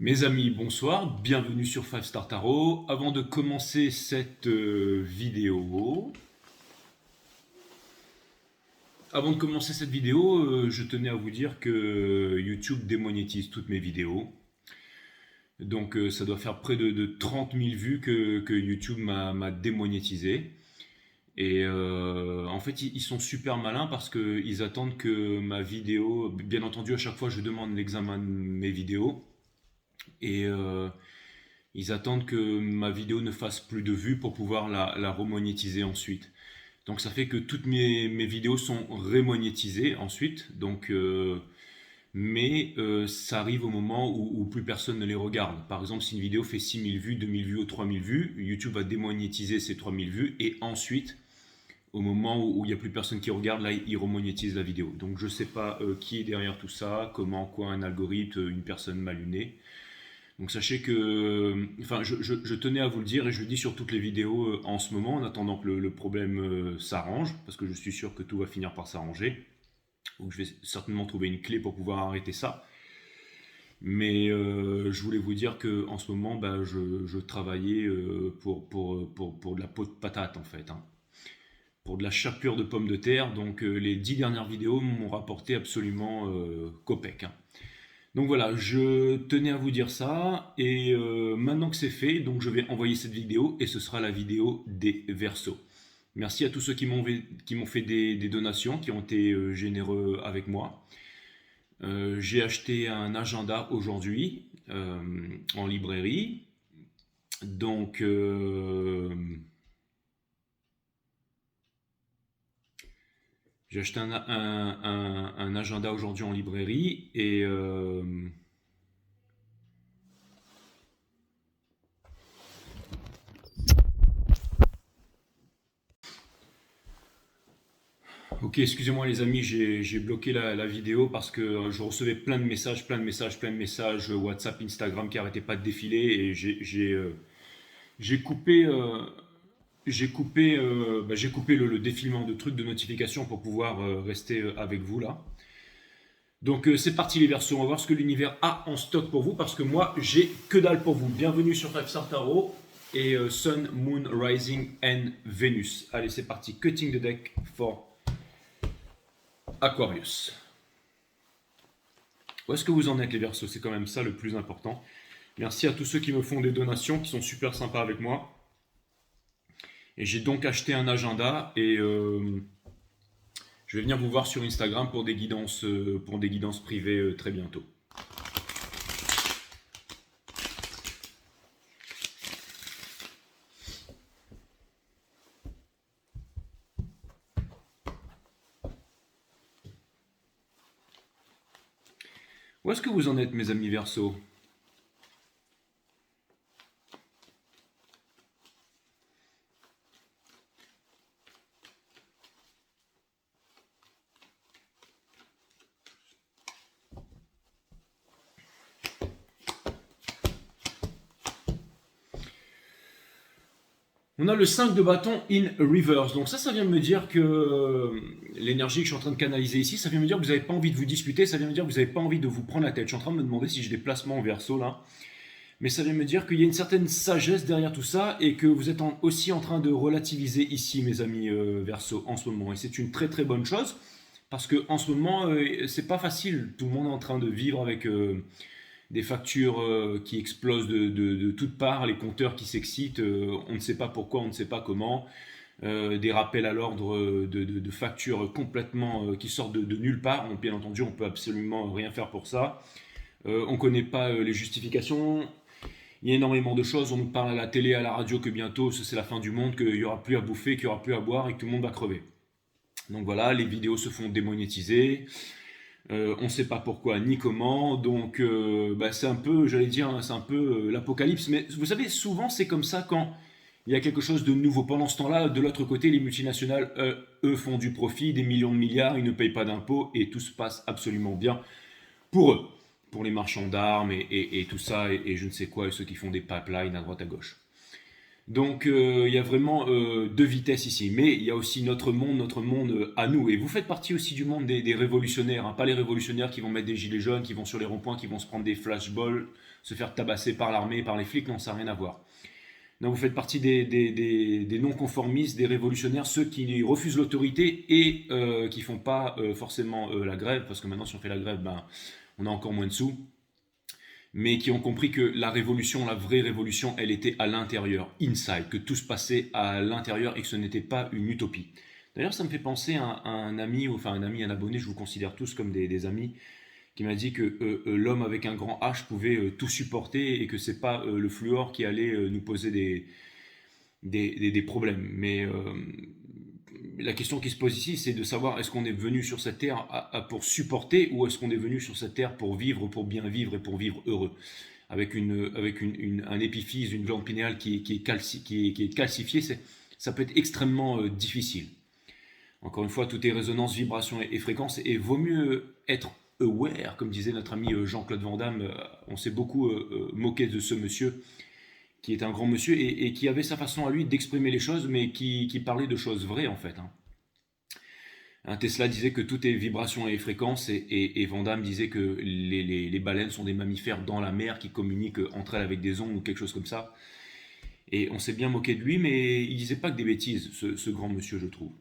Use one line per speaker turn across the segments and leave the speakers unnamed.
Mes amis, bonsoir, bienvenue sur Five Star Tarot. Avant de commencer cette vidéo, je tenais à vous dire que YouTube démonétise toutes mes vidéos. Donc ça doit faire près de 30 000 vues que YouTube m'a démonétisé. Et en fait, ils sont super malins parce qu'ils attendent que ma vidéo, bien entendu, à chaque fois, je demande l'examen de mes vidéos. Et ils attendent que ma vidéo ne fasse plus de vues pour pouvoir la remonétiser ensuite. Donc ça fait que toutes mes vidéos sont remonétisées ensuite. Donc, ça arrive au moment où plus personne ne les regarde. Par exemple, si une vidéo fait 6 000 vues, 2 000 vues ou 3 000 vues, YouTube va démonétiser ces 3 000 vues et ensuite, au moment où il n'y a plus personne qui regarde, là, il remonétise la vidéo. Donc je ne sais pas qui est derrière tout ça, comment, quoi, un algorithme, une personne mal lunée. Donc sachez que, enfin, je tenais à vous le dire et je le dis sur toutes les vidéos en ce moment, en attendant que le problème s'arrange, parce que je suis sûr que tout va finir par s'arranger. Donc je vais certainement trouver une clé pour pouvoir arrêter ça. Mais je voulais vous dire que en ce moment, bah, je travaillais pour de la peau de patate en fait, hein. Pour de la chapelure de pommes de terre. Donc les 10 dernières vidéos m'ont rapporté absolument copec, hein. Donc voilà, je tenais à vous dire ça, et maintenant que c'est fait, donc je vais envoyer cette vidéo, et ce sera la vidéo des Verseaux. Merci à tous ceux qui m'ont fait des donations, qui ont été généreux avec moi. J'ai acheté un agenda aujourd'hui en librairie, donc j'ai acheté un agenda aujourd'hui en librairie, et ok, excusez-moi les amis, j'ai bloqué la vidéo parce que je recevais plein de messages, WhatsApp, Instagram qui arrêtaient pas de défiler, et j'ai coupé, j'ai coupé le défilement de trucs, de notifications pour pouvoir rester avec vous là. Donc c'est parti les versos, on va voir ce que l'univers a en stock pour vous, parce que moi j'ai que dalle pour vous. Bienvenue sur Five Star Tarot et Sun, Moon, Rising and Venus. Allez, c'est parti, cutting the deck for Aquarius. Où est-ce que vous en êtes les Verseaux? C'est quand même ça le plus important. Merci à tous ceux qui me font des donations, qui sont super sympas avec moi. Et j'ai donc acheté un agenda, et je vais venir vous voir sur Instagram pour des guidances privées très bientôt. Où est-ce que vous en êtes mes amis Verseaux? On a le 5 de bâton in reverse. Donc ça vient me dire que l'énergie que je suis en train de canaliser ici, ça vient me dire que vous n'avez pas envie de vous disputer, ça vient me dire que vous n'avez pas envie de vous prendre la tête. Je suis en train de me demander si j'ai des placements en Verseau là. Mais ça vient me dire qu'il y a une certaine sagesse derrière tout ça, et que vous êtes aussi en train de relativiser ici, mes amis Verseau, en ce moment. Et c'est une très très bonne chose, parce que en ce moment, c'est pas facile. Tout le monde est en train de vivre avec des factures qui explosent de toutes parts, les compteurs qui s'excitent, on ne sait pas pourquoi, on ne sait pas comment, des rappels à l'ordre de factures complètement qui sortent de nulle part. Donc, bien entendu, on peut absolument rien faire pour ça. On ne connaît pas les justifications. Il y a énormément de choses. On nous parle à la télé, à la radio que bientôt c'est la fin du monde, qu'il n'y aura plus à bouffer, qu'il n'y aura plus à boire et que tout le monde va crever. Donc voilà, les vidéos se font démonétiser. On ne sait pas pourquoi ni comment, donc c'est un peu, j'allais dire, hein, c'est un peu l'apocalypse. Mais vous savez, souvent c'est comme ça quand il y a quelque chose de nouveau. Pendant ce temps-là, de l'autre côté, les multinationales, eux, font du profit, des millions de milliards, ils ne payent pas d'impôts et tout se passe absolument bien pour eux, pour les marchands d'armes et tout ça, et je ne sais quoi, et ceux qui font des pipelines à droite à gauche. Donc il y a vraiment deux vitesses ici. Mais il y a aussi notre monde à nous. Et vous faites partie aussi du monde des révolutionnaires, hein. Pas les révolutionnaires qui vont mettre des gilets jaunes, qui vont sur les ronds-points, qui vont se prendre des flashballs, se faire tabasser par l'armée, par les flics. Non, ça n'a rien à voir. Non, vous faites partie des non-conformistes, des révolutionnaires, ceux qui refusent l'autorité et qui font pas forcément la grève, parce que maintenant si on fait la grève, ben, on a encore moins de sous, mais qui ont compris que la révolution, la vraie révolution, elle était à l'intérieur, inside, que tout se passait à l'intérieur et que ce n'était pas une utopie. D'ailleurs, ça me fait penser à un ami, enfin un ami, un abonné, je vous considère tous comme des amis, qui m'a dit que l'homme avec un grand H pouvait tout supporter et que c'est pas le fluor qui allait nous poser des problèmes. Mais la question qui se pose ici, c'est de savoir est-ce qu'on est venu sur cette terre pour supporter ou est-ce qu'on est venu sur cette terre pour vivre, pour bien vivre et pour vivre heureux. Avec, un épiphyse, une glande pinéale qui est calcifiée, ça peut être extrêmement difficile. Encore une fois, tout est résonance, vibration et fréquence, et vaut mieux être aware, comme disait notre ami Jean-Claude Van Damme. On s'est beaucoup moqué de ce monsieur, qui est un grand monsieur, et qui avait sa façon à lui d'exprimer les choses, mais qui parlait de choses vraies, en fait, hein. Tesla disait que tout est vibration et fréquence, et Van Damme disait que les baleines sont des mammifères dans la mer qui communiquent entre elles avec des ondes ou quelque chose comme ça. Et on s'est bien moqué de lui, mais il disait pas que des bêtises, ce grand monsieur, je trouve.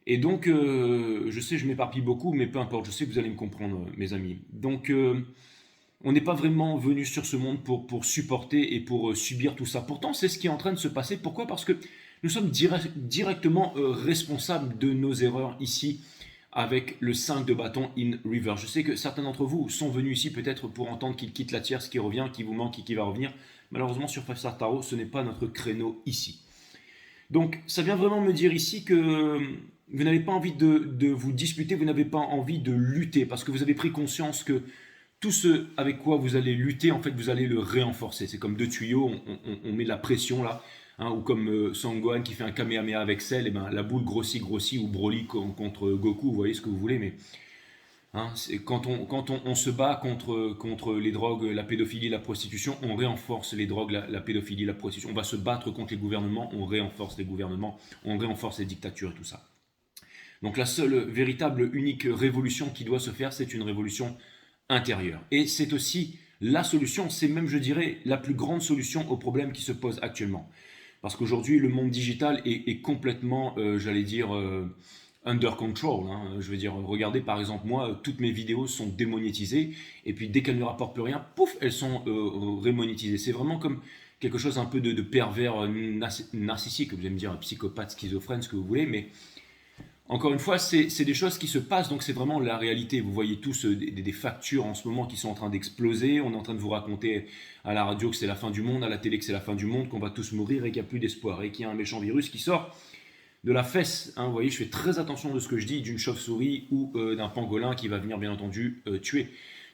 Et donc, je sais, je m'éparpille beaucoup, mais peu importe, je sais que vous allez me comprendre, mes amis. Donc, on n'est pas vraiment venu sur ce monde pour supporter et pour subir tout ça. Pourtant, c'est ce qui est en train de se passer. Pourquoi? Parce que nous sommes directement responsables de nos erreurs ici avec le 5 de bâton in river. Je sais que certains d'entre vous sont venus ici peut-être pour entendre qu'il quitte la tierce, qui revient, qui vous manque et qui va revenir. Malheureusement, sur Five Tarot, ce n'est pas notre créneau ici. Donc, ça vient vraiment me dire ici que vous n'avez pas envie de vous disputer, vous n'avez pas envie de lutter, parce que vous avez pris conscience que tout ce avec quoi vous allez lutter, en fait, vous allez le renforcer. C'est comme deux tuyaux, on met de la pression là, hein, ou comme Sangohan qui fait un Kamehameha avec Cell, et ben, la boule grossit ou Broly contre Goku, vous voyez ce que vous voulez, mais hein, quand on se bat contre les drogues, la pédophilie, la prostitution, on renforce les drogues, la pédophilie, la prostitution. On va se battre contre les gouvernements, on renforce les gouvernements, on renforce les dictatures et tout ça. Donc la seule véritable, unique révolution qui doit se faire, c'est une révolution intérieure. Et c'est aussi la solution, c'est même, je dirais, la plus grande solution aux problèmes qui se posent actuellement. Parce qu'aujourd'hui, le monde digital est complètement, j'allais dire, under control, hein. Je veux dire, regardez par exemple, moi, toutes mes vidéos sont démonétisées, et puis dès qu'elles ne rapportent plus rien, pouf, elles sont remonétisées. C'est vraiment comme quelque chose un peu de pervers narcissique, vous allez me dire psychopathe, schizophrène, ce que vous voulez, mais encore une fois, c'est des choses qui se passent, donc c'est vraiment la réalité. Vous voyez tous des factures en ce moment qui sont en train d'exploser. On est en train de vous raconter à la radio que c'est la fin du monde, à la télé que c'est la fin du monde, qu'on va tous mourir et qu'il n'y a plus d'espoir, et qu'il y a un méchant virus qui sort de la fesse. Hein, vous voyez, je fais très attention de ce que je dis, d'une chauve-souris ou d'un pangolin qui va venir bien entendu tuer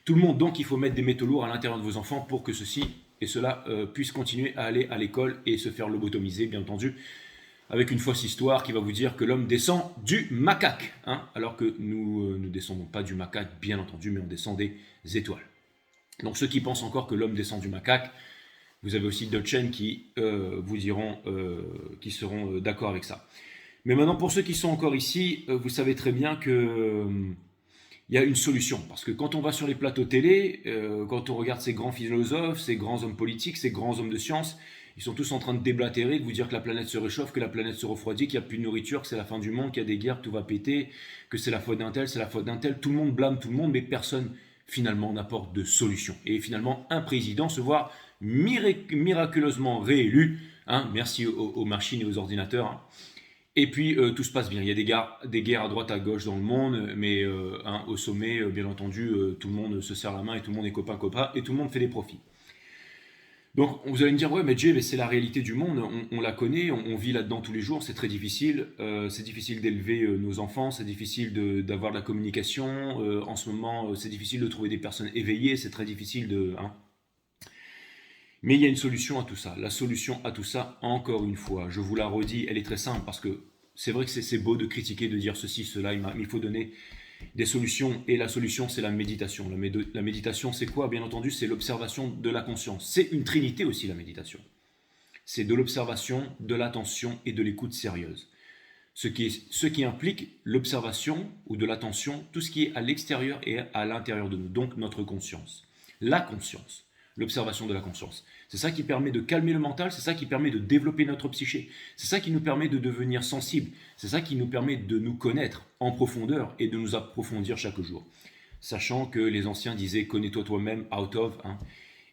tout le monde. Donc il faut mettre des métaux lourds à l'intérieur de vos enfants pour que ceci et cela puissent continuer à aller à l'école et se faire lobotomiser, bien entendu, avec une fausse histoire qui va vous dire que l'homme descend du macaque, hein, alors que nous ne descendons pas du macaque, bien entendu, mais on descend des étoiles. Donc ceux qui pensent encore que l'homme descend du macaque, vous avez aussi d'autres chaînes qui vous diront, qui seront d'accord avec ça. Mais maintenant, pour ceux qui sont encore ici, vous savez très bien que il y a une solution. Parce que quand on va sur les plateaux télé, quand on regarde ces grands philosophes, ces grands hommes politiques, ces grands hommes de science, ils sont tous en train de déblatérer, de vous dire que la planète se réchauffe, que la planète se refroidit, qu'il n'y a plus de nourriture, que c'est la fin du monde, qu'il y a des guerres, que tout va péter, que c'est la faute d'un tel, c'est la faute d'un tel. Tout le monde blâme tout le monde, mais personne finalement n'apporte de solution. Et finalement, un président se voit miraculeusement réélu, hein, merci aux machines et aux ordinateurs, hein. Et puis tout se passe bien. Il y a des guerres à droite, à gauche dans le monde, mais hein, au sommet, bien entendu, tout le monde se serre la main et tout le monde est copain, et tout le monde fait des profits. Donc vous allez me dire, ouais, mais Jay, c'est la réalité du monde, on la connaît, on vit là-dedans tous les jours, c'est très difficile. C'est difficile d'élever nos enfants, c'est difficile d'avoir de la communication. En ce moment, c'est difficile de trouver des personnes éveillées, c'est très difficile de... Hein. Mais il y a une solution à tout ça. La solution à tout ça, encore une fois, je vous la redis, elle est très simple, parce que c'est vrai que c'est beau de critiquer, de dire ceci, cela, mais il faut donner des solutions, et la solution, c'est la méditation. La méditation, c'est quoi? Bien entendu, c'est l'observation de la conscience. C'est une trinité aussi, la méditation. c'est de l'observation, de l'attention et de l'écoute sérieuse. Ce qui implique l'observation ou de l'attention, tout ce qui est à l'extérieur et à l'intérieur de nous, donc notre conscience. La conscience, l'observation de la conscience. C'est ça qui permet de calmer le mental, c'est ça qui permet de développer notre psyché, c'est ça qui nous permet de devenir sensible, c'est ça qui nous permet de nous connaître en profondeur et de nous approfondir chaque jour. Sachant que les anciens disaient « connais-toi toi-même, out of hein, »,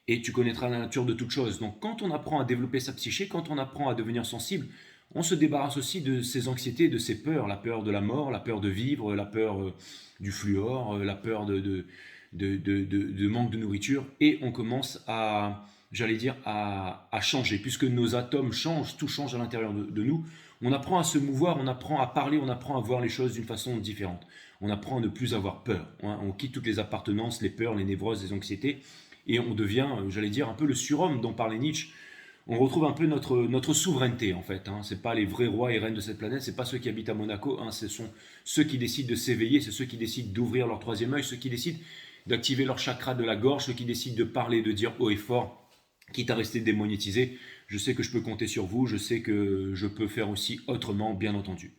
et tu connaîtras la nature de toute chose. Donc quand on apprend à développer sa psyché, quand on apprend à devenir sensible, on se débarrasse aussi de ces anxiétés, de ces peurs, la peur de la mort, la peur de vivre, la peur du fluor, la peur de manque de nourriture, et on commence à, j'allais dire, à changer, puisque nos atomes changent, tout change à l'intérieur de nous. On apprend à se mouvoir, on apprend à parler, on apprend à voir les choses d'une façon différente. On apprend à ne plus avoir peur. On quitte toutes les appartenances, les peurs, les névroses, les anxiétés, et on devient, j'allais dire, un peu le surhomme dont parlait Nietzsche. On retrouve un peu notre souveraineté en fait. Ce n'est pas les vrais rois et reines de cette planète, ce n'est pas ceux qui habitent à Monaco, ce sont ceux qui décident de s'éveiller, c'est ceux qui décident d'ouvrir leur troisième œil, ceux qui décident d'activer leur chakra de la gorge, ceux qui décident de parler, de dire haut et fort, quitte à rester démonétisé. Je sais que je peux compter sur vous, je sais que je peux faire aussi autrement, bien entendu.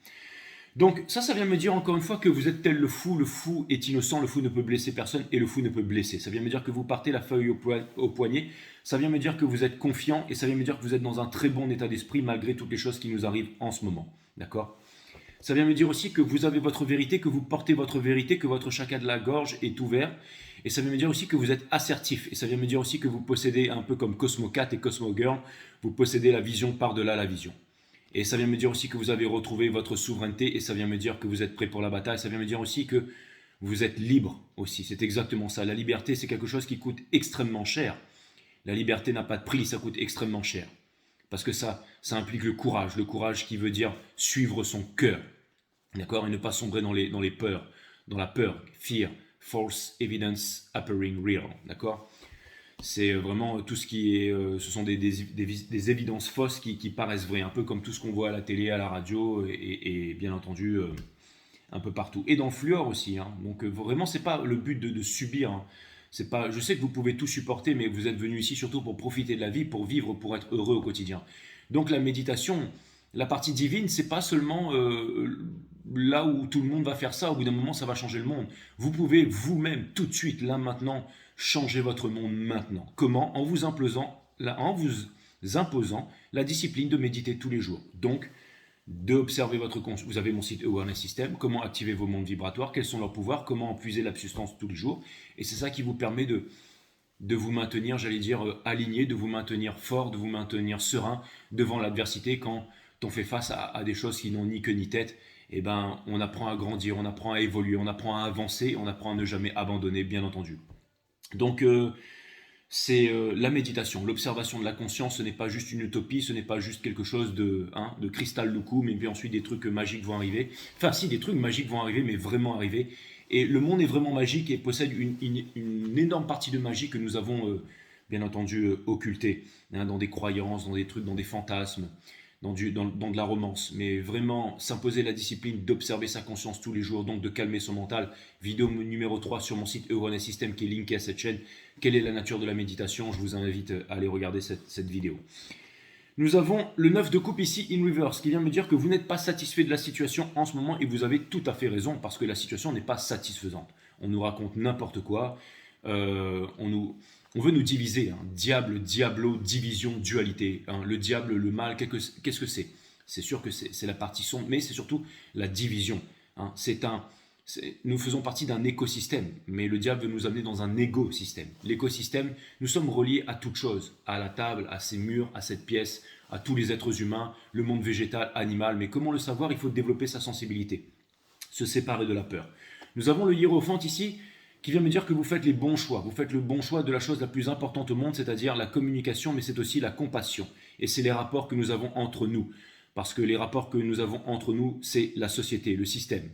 Donc ça vient me dire encore une fois que vous êtes tel le fou est innocent, le fou ne peut blesser personne et le fou ne peut blesser. Ça vient me dire que vous partez la feuille au poignet, ça vient me dire que vous êtes confiant et ça vient me dire que vous êtes dans un très bon état d'esprit malgré toutes les choses qui nous arrivent en ce moment. D'accord ? Ça vient me dire aussi que vous avez votre vérité, que vous portez votre vérité, que votre chakra de la gorge est ouvert. Et ça vient me dire aussi que vous êtes assertif. Et ça vient me dire aussi que vous possédez, un peu comme Cosmo Cat et Cosmo Girl, vous possédez la vision par-delà la vision. Et ça vient me dire aussi que vous avez retrouvé votre souveraineté et ça vient me dire que vous êtes prêt pour la bataille. Ça vient me dire aussi que vous êtes libre aussi. C'est exactement ça. La liberté, c'est quelque chose qui coûte extrêmement cher. La liberté n'a pas de prix, ça coûte extrêmement cher. Parce que ça implique le courage qui veut dire suivre son cœur. D'accord ? Et ne pas sombrer dans les peurs, dans la peur, fear, false evidence appearing real. D'accord ? C'est vraiment tout ce qui est, ce sont des évidences fausses qui paraissent vraies, un peu comme tout ce qu'on voit à la télé, à la radio et bien entendu un peu partout. Et dans le fluor aussi. Donc vraiment, c'est pas le but de subir. C'est pas, je sais que vous pouvez tout supporter, mais vous êtes venu ici surtout pour profiter de la vie, pour vivre, pour être heureux au quotidien. Donc la méditation, la partie divine, c'est pas seulement là où tout le monde va faire ça. Au bout d'un moment, ça va changer le monde. Vous pouvez vous-même, tout de suite, là maintenant, changer votre monde maintenant. Comment ? En vous imposant la discipline de méditer tous les jours. Donc, d'observer votre conscience. Vous avez mon site Awareness System, comment activer vos mondes vibratoires, quels sont leurs pouvoirs, comment puiser la substance tous les jours. Et c'est ça qui vous permet de vous maintenir, j'allais dire, aligné, de vous maintenir fort, de vous maintenir serein devant l'adversité quand on fait face à des choses qui n'ont ni queue ni tête. Eh ben, on apprend à grandir, on apprend à évoluer, on apprend à avancer, on apprend à ne jamais abandonner, bien entendu. Donc, c'est la méditation, l'observation de la conscience, ce n'est pas juste une utopie, ce n'est pas juste quelque chose de cristal loukoum, mais puis ensuite des trucs magiques vont arriver. Enfin, si, des trucs magiques vont arriver, mais vraiment arriver. Et le monde est vraiment magique et possède une énorme partie de magie que nous avons, bien entendu, occultée, dans des croyances, dans des trucs, dans des fantasmes, dans de la romance. Mais vraiment, s'imposer la discipline d'observer sa conscience tous les jours, donc de calmer son mental. Vidéo numéro 3 sur mon site Awareness System qui est linké à cette chaîne. Quelle est la nature de la méditation ? Je vous invite à aller regarder cette vidéo. Nous avons le 9 de coupe ici, in reverse, qui vient me dire que vous n'êtes pas satisfait de la situation en ce moment et vous avez tout à fait raison parce que la situation n'est pas satisfaisante. On nous raconte n'importe quoi, on veut nous diviser, diable, diablo, division, dualité. Le diable, le mal, qu'est-ce que c'est ? C'est sûr que c'est la partie sombre, mais c'est surtout la division. Nous faisons partie d'un écosystème, mais le diable veut nous amener dans un égo-système. L'écosystème, nous sommes reliés à toute chose, à la table, à ces murs, à cette pièce, à tous les êtres humains, le monde végétal, animal. Mais comment le savoir ? Il faut développer sa sensibilité, se séparer de la peur. Nous avons le hiérophante ici, qui vient me dire que vous faites les bons choix. Vous faites le bon choix de la chose la plus importante au monde, c'est-à-dire la communication, mais c'est aussi la compassion. Et c'est les rapports que nous avons entre nous. Parce que les rapports que nous avons entre nous, c'est la société, le système.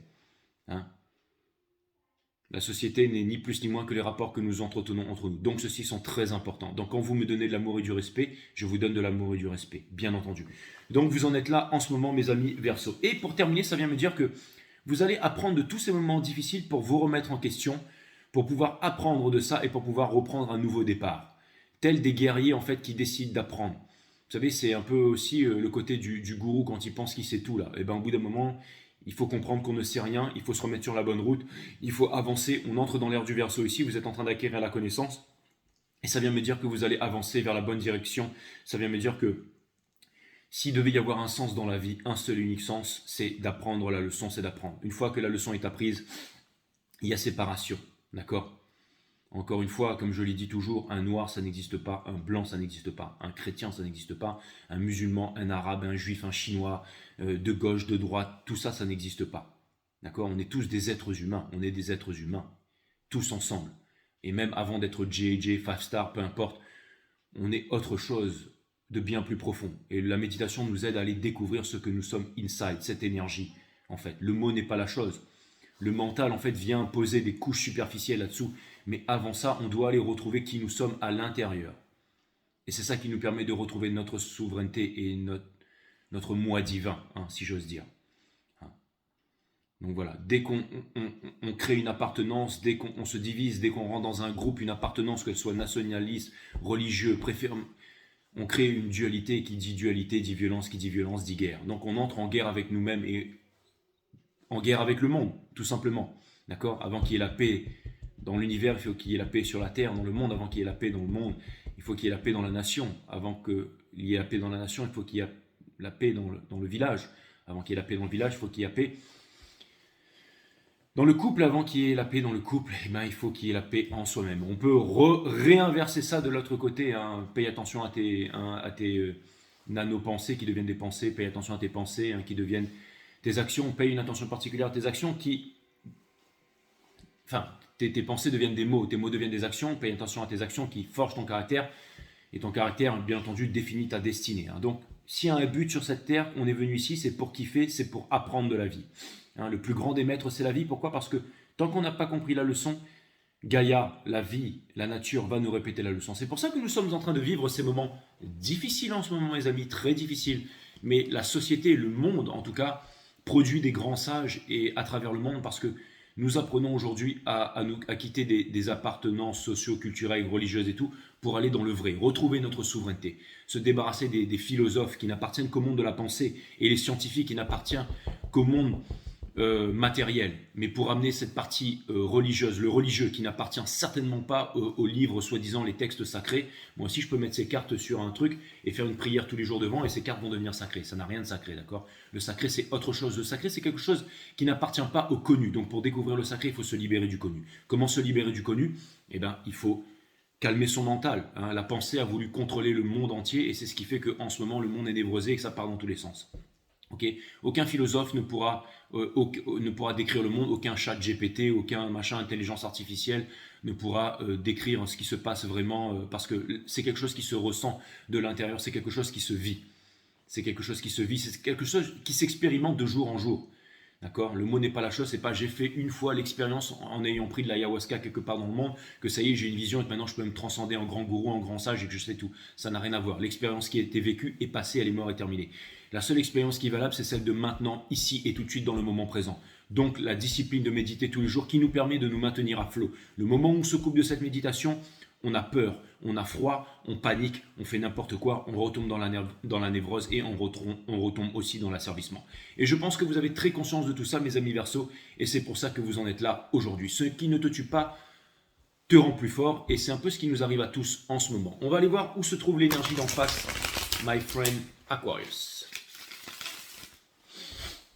La société n'est ni plus ni moins que les rapports que nous entretenons entre nous. Donc ceux-ci sont très importants. Donc quand vous me donnez de l'amour et du respect, je vous donne de l'amour et du respect, bien entendu. Donc vous en êtes là en ce moment, mes amis Verseau. Et pour terminer, ça vient me dire que vous allez apprendre de tous ces moments difficiles pour vous remettre en question, pour pouvoir apprendre de ça et pour pouvoir reprendre un nouveau départ. Tels des guerriers en fait qui décident d'apprendre. savez, c'est un peu aussi le côté du gourou quand il pense qu'il sait tout là. Et ben au bout d'un moment, il faut comprendre qu'on ne sait rien, il faut se remettre sur la bonne route, il faut avancer. On entre dans l'ère du Verseau ici, vous êtes en train d'acquérir la connaissance. Et ça vient me dire que vous allez avancer vers la bonne direction. Ça vient me dire que s'il devait y avoir un sens dans la vie, un seul et unique sens, c'est d'apprendre la leçon, c'est d'apprendre. Une fois que la leçon est apprise, il y a séparation. D'accord? Encore une fois, comme je l'ai dit toujours, un noir, ça n'existe pas, un blanc, ça n'existe pas, un chrétien, ça n'existe pas, un musulman, un arabe, un juif, un chinois, de gauche, de droite, tout ça, ça n'existe pas. D'accord? On est tous des êtres humains, on est des êtres humains, tous ensemble. Et même avant d'être JJ, 5 star, peu importe, on est autre chose de bien plus profond. Et la méditation nous aide à aller découvrir ce que nous sommes inside, cette énergie, en fait. Le mot n'est pas la chose. Le mental, en fait, vient poser des couches superficielles là-dessous. Mais avant ça, on doit aller retrouver qui nous sommes à l'intérieur. Et c'est ça qui nous permet de retrouver notre souveraineté et notre moi divin, hein, si j'ose dire. Hein. Donc voilà, dès qu'on on crée une appartenance, dès qu'on se divise, dès qu'on rentre dans un groupe, une appartenance, qu'elle soit nationaliste, religieux, on crée une dualité, qui dit violence, qui dit violence, dit guerre. Donc on entre en guerre avec nous-mêmes et en guerre avec le monde, tout simplement. D'accord? Avant qu'il y ait la paix dans l'univers, il faut qu'il y ait la paix sur la terre, dans le monde. Avant qu'il y ait la paix dans le monde, il faut qu'il y ait la paix dans la nation. Avant qu'il y ait la paix dans la nation, il faut qu'il y ait la paix dans le village. Avant qu'il y ait la paix dans le village, il faut qu'il y ait la paix dans le couple. Avant qu'il y ait la paix dans le couple, eh ben, il faut qu'il y ait la paix en soi-même. On peut réinverser ça de l'autre côté. Hein. Paye attention à tes nano-pensées qui deviennent des pensées. Paye attention à tes pensées qui deviennent tes actions. Paye une attention particulière à tes actions qui... Enfin, tes pensées deviennent des mots. Tes mots deviennent des actions. Paye attention à tes actions qui forgent ton caractère. Et ton caractère, bien entendu, définit ta destinée. Hein. Donc, s'il y a un but sur cette terre, on est venu ici, c'est pour kiffer, c'est pour apprendre de la vie. Hein, le plus grand des maîtres, c'est la vie. Pourquoi? Parce que tant qu'on n'a pas compris la leçon, Gaïa, la vie, la nature va nous répéter la leçon. C'est pour ça que nous sommes en train de vivre ces moments difficiles en ce moment, mes amis, très difficiles. Mais la société, le monde en tout cas, produit des grands sages et à travers le monde parce que nous apprenons aujourd'hui à quitter des appartenances socio-culturelles, religieuses et tout, pour aller dans le vrai, retrouver notre souveraineté, se débarrasser des philosophes qui n'appartiennent qu'au monde de la pensée et les scientifiques qui n'appartiennent qu'au monde matériel, mais pour amener cette partie religieuse, le religieux qui n'appartient certainement pas aux livres, soi-disant les textes sacrés. Moi aussi, je peux mettre ces cartes sur un truc et faire une prière tous les jours devant et ces cartes vont devenir sacrées. Ça n'a rien de sacré, d'accord? Le sacré, c'est autre chose. Le sacré, c'est quelque chose qui n'appartient pas au connu. Donc, pour découvrir le sacré, il faut se libérer du connu. Comment se libérer du connu? Eh bien, il faut calmer son mental. Hein. La pensée a voulu contrôler le monde entier et c'est ce qui fait qu'en ce moment, le monde est névrosé et que ça part dans tous les sens. Okay. Aucun philosophe ne pourra décrire le monde, aucun chat GPT, aucun machin intelligence artificielle ne pourra décrire ce qui se passe vraiment parce que c'est quelque chose qui se ressent de l'intérieur, c'est quelque chose qui se vit. C'est quelque chose qui se vit, c'est quelque chose qui s'expérimente de jour en jour. D'accord? Le mot n'est pas la chose, c'est pas j'ai fait une fois l'expérience en ayant pris de l'ayahuasca quelque part dans le monde, que ça y est, j'ai une vision et que maintenant je peux me transcender en grand gourou, en grand sage et que je sais tout. Ça n'a rien à voir. L'expérience qui a été vécue est passée, elle est morte et terminée. La seule expérience qui est valable, c'est celle de maintenant, ici et tout de suite dans le moment présent. Donc la discipline de méditer tous les jours qui nous permet de nous maintenir à flot. Le moment où on se coupe de cette méditation, on a peur, on a froid, on panique, on fait n'importe quoi, on retombe dans la névrose et on retombe aussi dans l'asservissement. Et je pense que vous avez très conscience de tout ça, mes amis Verseaux, et c'est pour ça que vous en êtes là aujourd'hui. Ce qui ne te tue pas te rend plus fort, et c'est un peu ce qui nous arrive à tous en ce moment. On va aller voir où se trouve l'énergie d'en face, my friend Aquarius.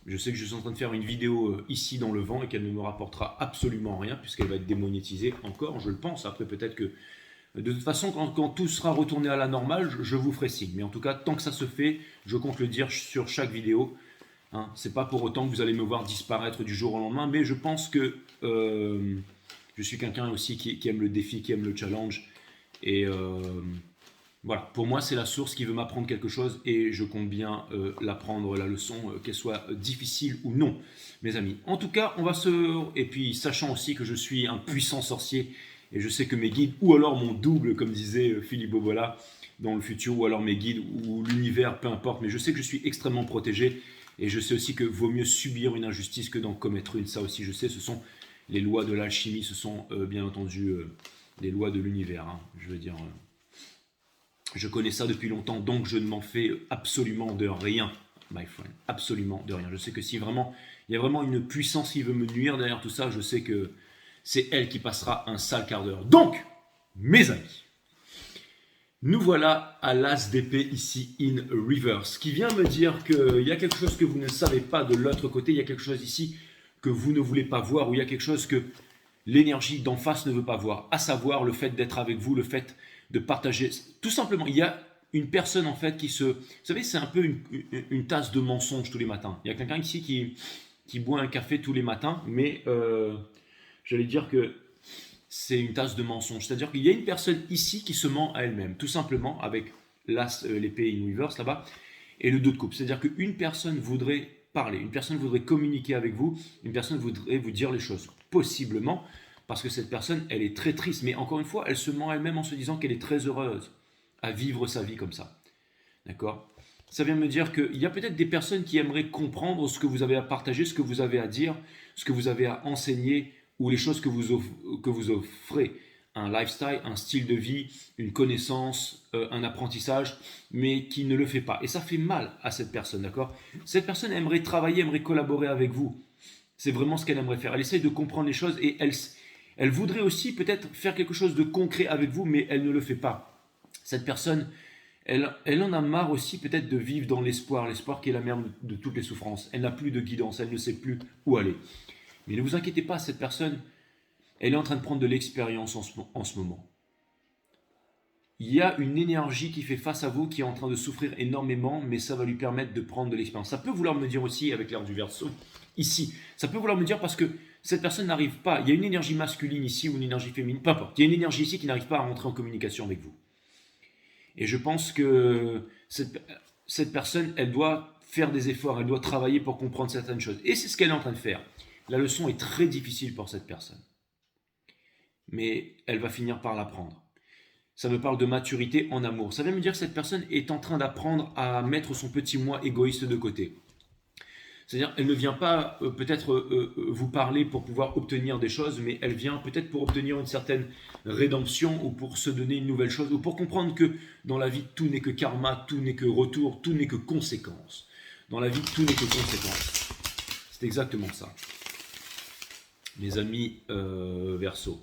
Je sais que je suis en train de faire une vidéo ici dans le vent et qu'elle ne me rapportera absolument rien puisqu'elle va être démonétisée encore, je le pense. Après peut-être que de toute façon quand tout sera retourné à la normale, je vous ferai signe. Mais en tout cas, tant que ça se fait, je compte le dire sur chaque vidéo. Hein, c'est pas pour autant que vous allez me voir disparaître du jour au lendemain, mais je pense que je suis quelqu'un aussi qui aime le défi, qui aime le challenge. Et voilà, pour moi c'est la source qui veut m'apprendre quelque chose et je compte bien l'apprendre, la leçon, qu'elle soit difficile ou non, mes amis. En tout cas, on va se... Et puis, sachant aussi que je suis un puissant sorcier et je sais que mes guides, ou alors mon double, comme disait Philippe Bobola, dans le futur, ou alors mes guides, ou l'univers, peu importe, mais je sais que je suis extrêmement protégé et je sais aussi que vaut mieux subir une injustice que d'en commettre une. Ça aussi, je sais, ce sont les lois de l'alchimie, ce sont bien entendu les lois de l'univers, hein, je veux dire... Je connais ça depuis longtemps, donc je ne m'en fais absolument de rien, my friend. Absolument de rien. Je sais que si vraiment, il y a vraiment une puissance qui veut me nuire derrière tout ça, je sais que c'est elle qui passera un sale quart d'heure. Donc, mes amis, nous voilà à l'as d'épée ici in reverse, qui vient me dire qu'il y a quelque chose que vous ne savez pas de l'autre côté, il y a quelque chose ici que vous ne voulez pas voir, ou il y a quelque chose que l'énergie d'en face ne veut pas voir, à savoir le fait d'être avec vous, le fait de partager. Tout simplement, il y a une personne en fait qui se... Vous savez, c'est un peu une tasse de mensonge tous les matins. Il y a quelqu'un ici qui boit un café tous les matins, mais j'allais dire que c'est une tasse de mensonge. C'est-à-dire qu'il y a une personne ici qui se ment à elle-même, tout simplement, avec l'épée in reverse là-bas, et le 2 de coupe. C'est-à-dire qu'une personne voudrait parler, une personne voudrait communiquer avec vous, une personne voudrait vous dire les choses, possiblement, parce que cette personne, elle est très triste, mais encore une fois, elle se ment à elle-même en se disant qu'elle est très heureuse à vivre sa vie comme ça. D'accord? Ça vient me dire qu'il y a peut-être des personnes qui aimeraient comprendre ce que vous avez à partager, ce que vous avez à dire, ce que vous avez à enseigner, ou les choses que vous offrez. Un lifestyle, un style de vie, une connaissance, un apprentissage, mais qui ne le fait pas. Et ça fait mal à cette personne, d'accord? Cette personne aimerait travailler, aimerait collaborer avec vous. C'est vraiment ce qu'elle aimerait faire. Elle essaye de comprendre les choses et elle voudrait aussi peut-être faire quelque chose de concret avec vous, mais elle ne le fait pas. Cette personne, elle en a marre aussi peut-être de vivre dans l'espoir, l'espoir qui est la mère de toutes les souffrances. Elle n'a plus de guidance, elle ne sait plus où aller. Mais ne vous inquiétez pas, cette personne, elle est en train de prendre de l'expérience en ce moment. Il y a une énergie qui fait face à vous, qui est en train de souffrir énormément, mais ça va lui permettre de prendre de l'expérience. Ça peut vouloir me dire aussi, avec l'air du Verseau, ici, ça peut vouloir me dire parce que cette personne n'arrive pas, il y a une énergie masculine ici ou une énergie féminine, peu importe, il y a une énergie ici qui n'arrive pas à rentrer en communication avec vous. Et je pense que cette personne, elle doit faire des efforts, elle doit travailler pour comprendre certaines choses. Et c'est ce qu'elle est en train de faire. La leçon est très difficile pour cette personne. Mais elle va finir par l'apprendre. Ça me parle de maturité en amour. Ça veut me dire que cette personne est en train d'apprendre à mettre son petit moi égoïste de côté. C'est-à-dire, elle ne vient pas peut-être vous parler pour pouvoir obtenir des choses, mais elle vient peut-être pour obtenir une certaine rédemption ou pour se donner une nouvelle chose, ou pour comprendre que dans la vie, tout n'est que karma, tout n'est que retour, tout n'est que conséquence. Dans la vie, tout n'est que conséquence. C'est exactement ça. Mes amis Verseau.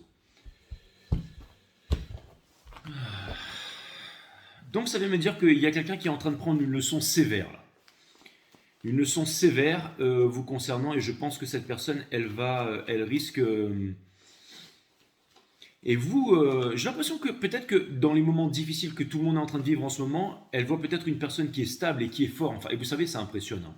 Donc ça veut me dire qu'il y a quelqu'un qui est en train de prendre une leçon sévère là. Une leçon sévère vous concernant, et je pense que cette personne, elle risque. Et vous, j'ai l'impression que peut-être que dans les moments difficiles que tout le monde est en train de vivre en ce moment, elle voit peut-être une personne qui est stable et qui est forte. Enfin, et vous savez, ça impressionne. Hein.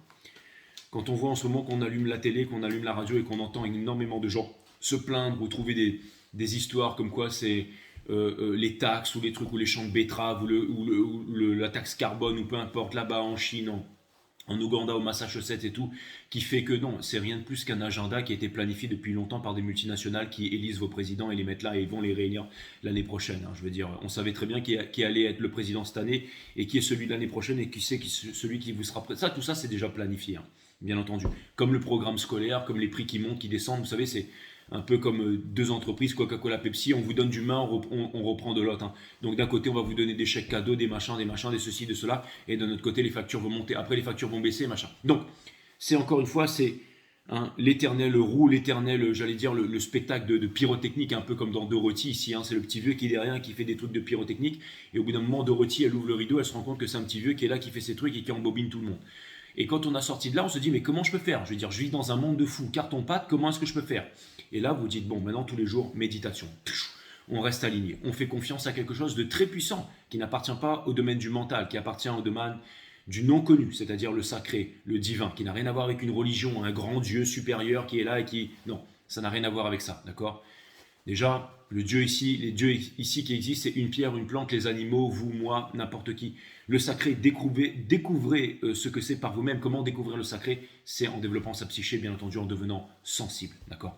Quand on voit en ce moment qu'on allume la télé, qu'on allume la radio et qu'on entend énormément de gens se plaindre ou trouver des histoires comme quoi c'est les taxes ou les trucs ou les champs de betteraves ou la taxe carbone ou peu importe là-bas en Chine, en Ouganda, au Massachusetts et tout, qui fait que non, c'est rien de plus qu'un agenda qui a été planifié depuis longtemps par des multinationales qui élisent vos présidents et les mettent là et ils vont les réélire l'année prochaine. Hein. Je veux dire, on savait très bien qui allait être le président cette année et qui est celui de l'année prochaine et qui c'est celui qui vous sera président. Ça, tout ça, c'est déjà planifié, hein, bien entendu. Comme le programme scolaire, comme les prix qui montent, qui descendent, vous savez, c'est un peu comme deux entreprises, Coca-Cola, Pepsi, on vous donne du main, on reprend de l'autre. Hein. Donc d'un côté, on va vous donner des chèques cadeaux, des machins, des ceci, de cela, et de notre côté, les factures vont monter. Après, les factures vont baisser, machin. Donc, c'est encore une fois, c'est l'éternel roue, l'éternel, j'allais dire, le spectacle de pyrotechnique, un peu comme dans Dorothy ici. Hein, c'est le petit vieux qui est derrière, qui fait des trucs de pyrotechnique, et au bout d'un moment, Dorothy, elle ouvre le rideau, elle se rend compte que c'est un petit vieux qui est là, qui fait ses trucs et qui embobine tout le monde. Et quand on a sorti de là, on se dit, mais comment je peux faire? Je veux dire, je vis dans un monde de fous, carton-pâte, comment est-ce que je peux faire? Et là, vous dites, bon, maintenant, tous les jours, méditation. On reste aligné. On fait confiance à quelque chose de très puissant, qui n'appartient pas au domaine du mental, qui appartient au domaine du non-connu, c'est-à-dire le sacré, le divin, qui n'a rien à voir avec une religion, un grand Dieu supérieur qui est là et qui... Non, ça n'a rien à voir avec ça, d'accord? Déjà, le Dieu ici, les dieux ici qui existent, c'est une pierre, une plante, les animaux, vous, moi, n'importe qui. Le sacré, découvrez ce que c'est par vous-même. Comment découvrir le sacré? C'est en développant sa psyché, bien entendu, en devenant sensible, d'accord?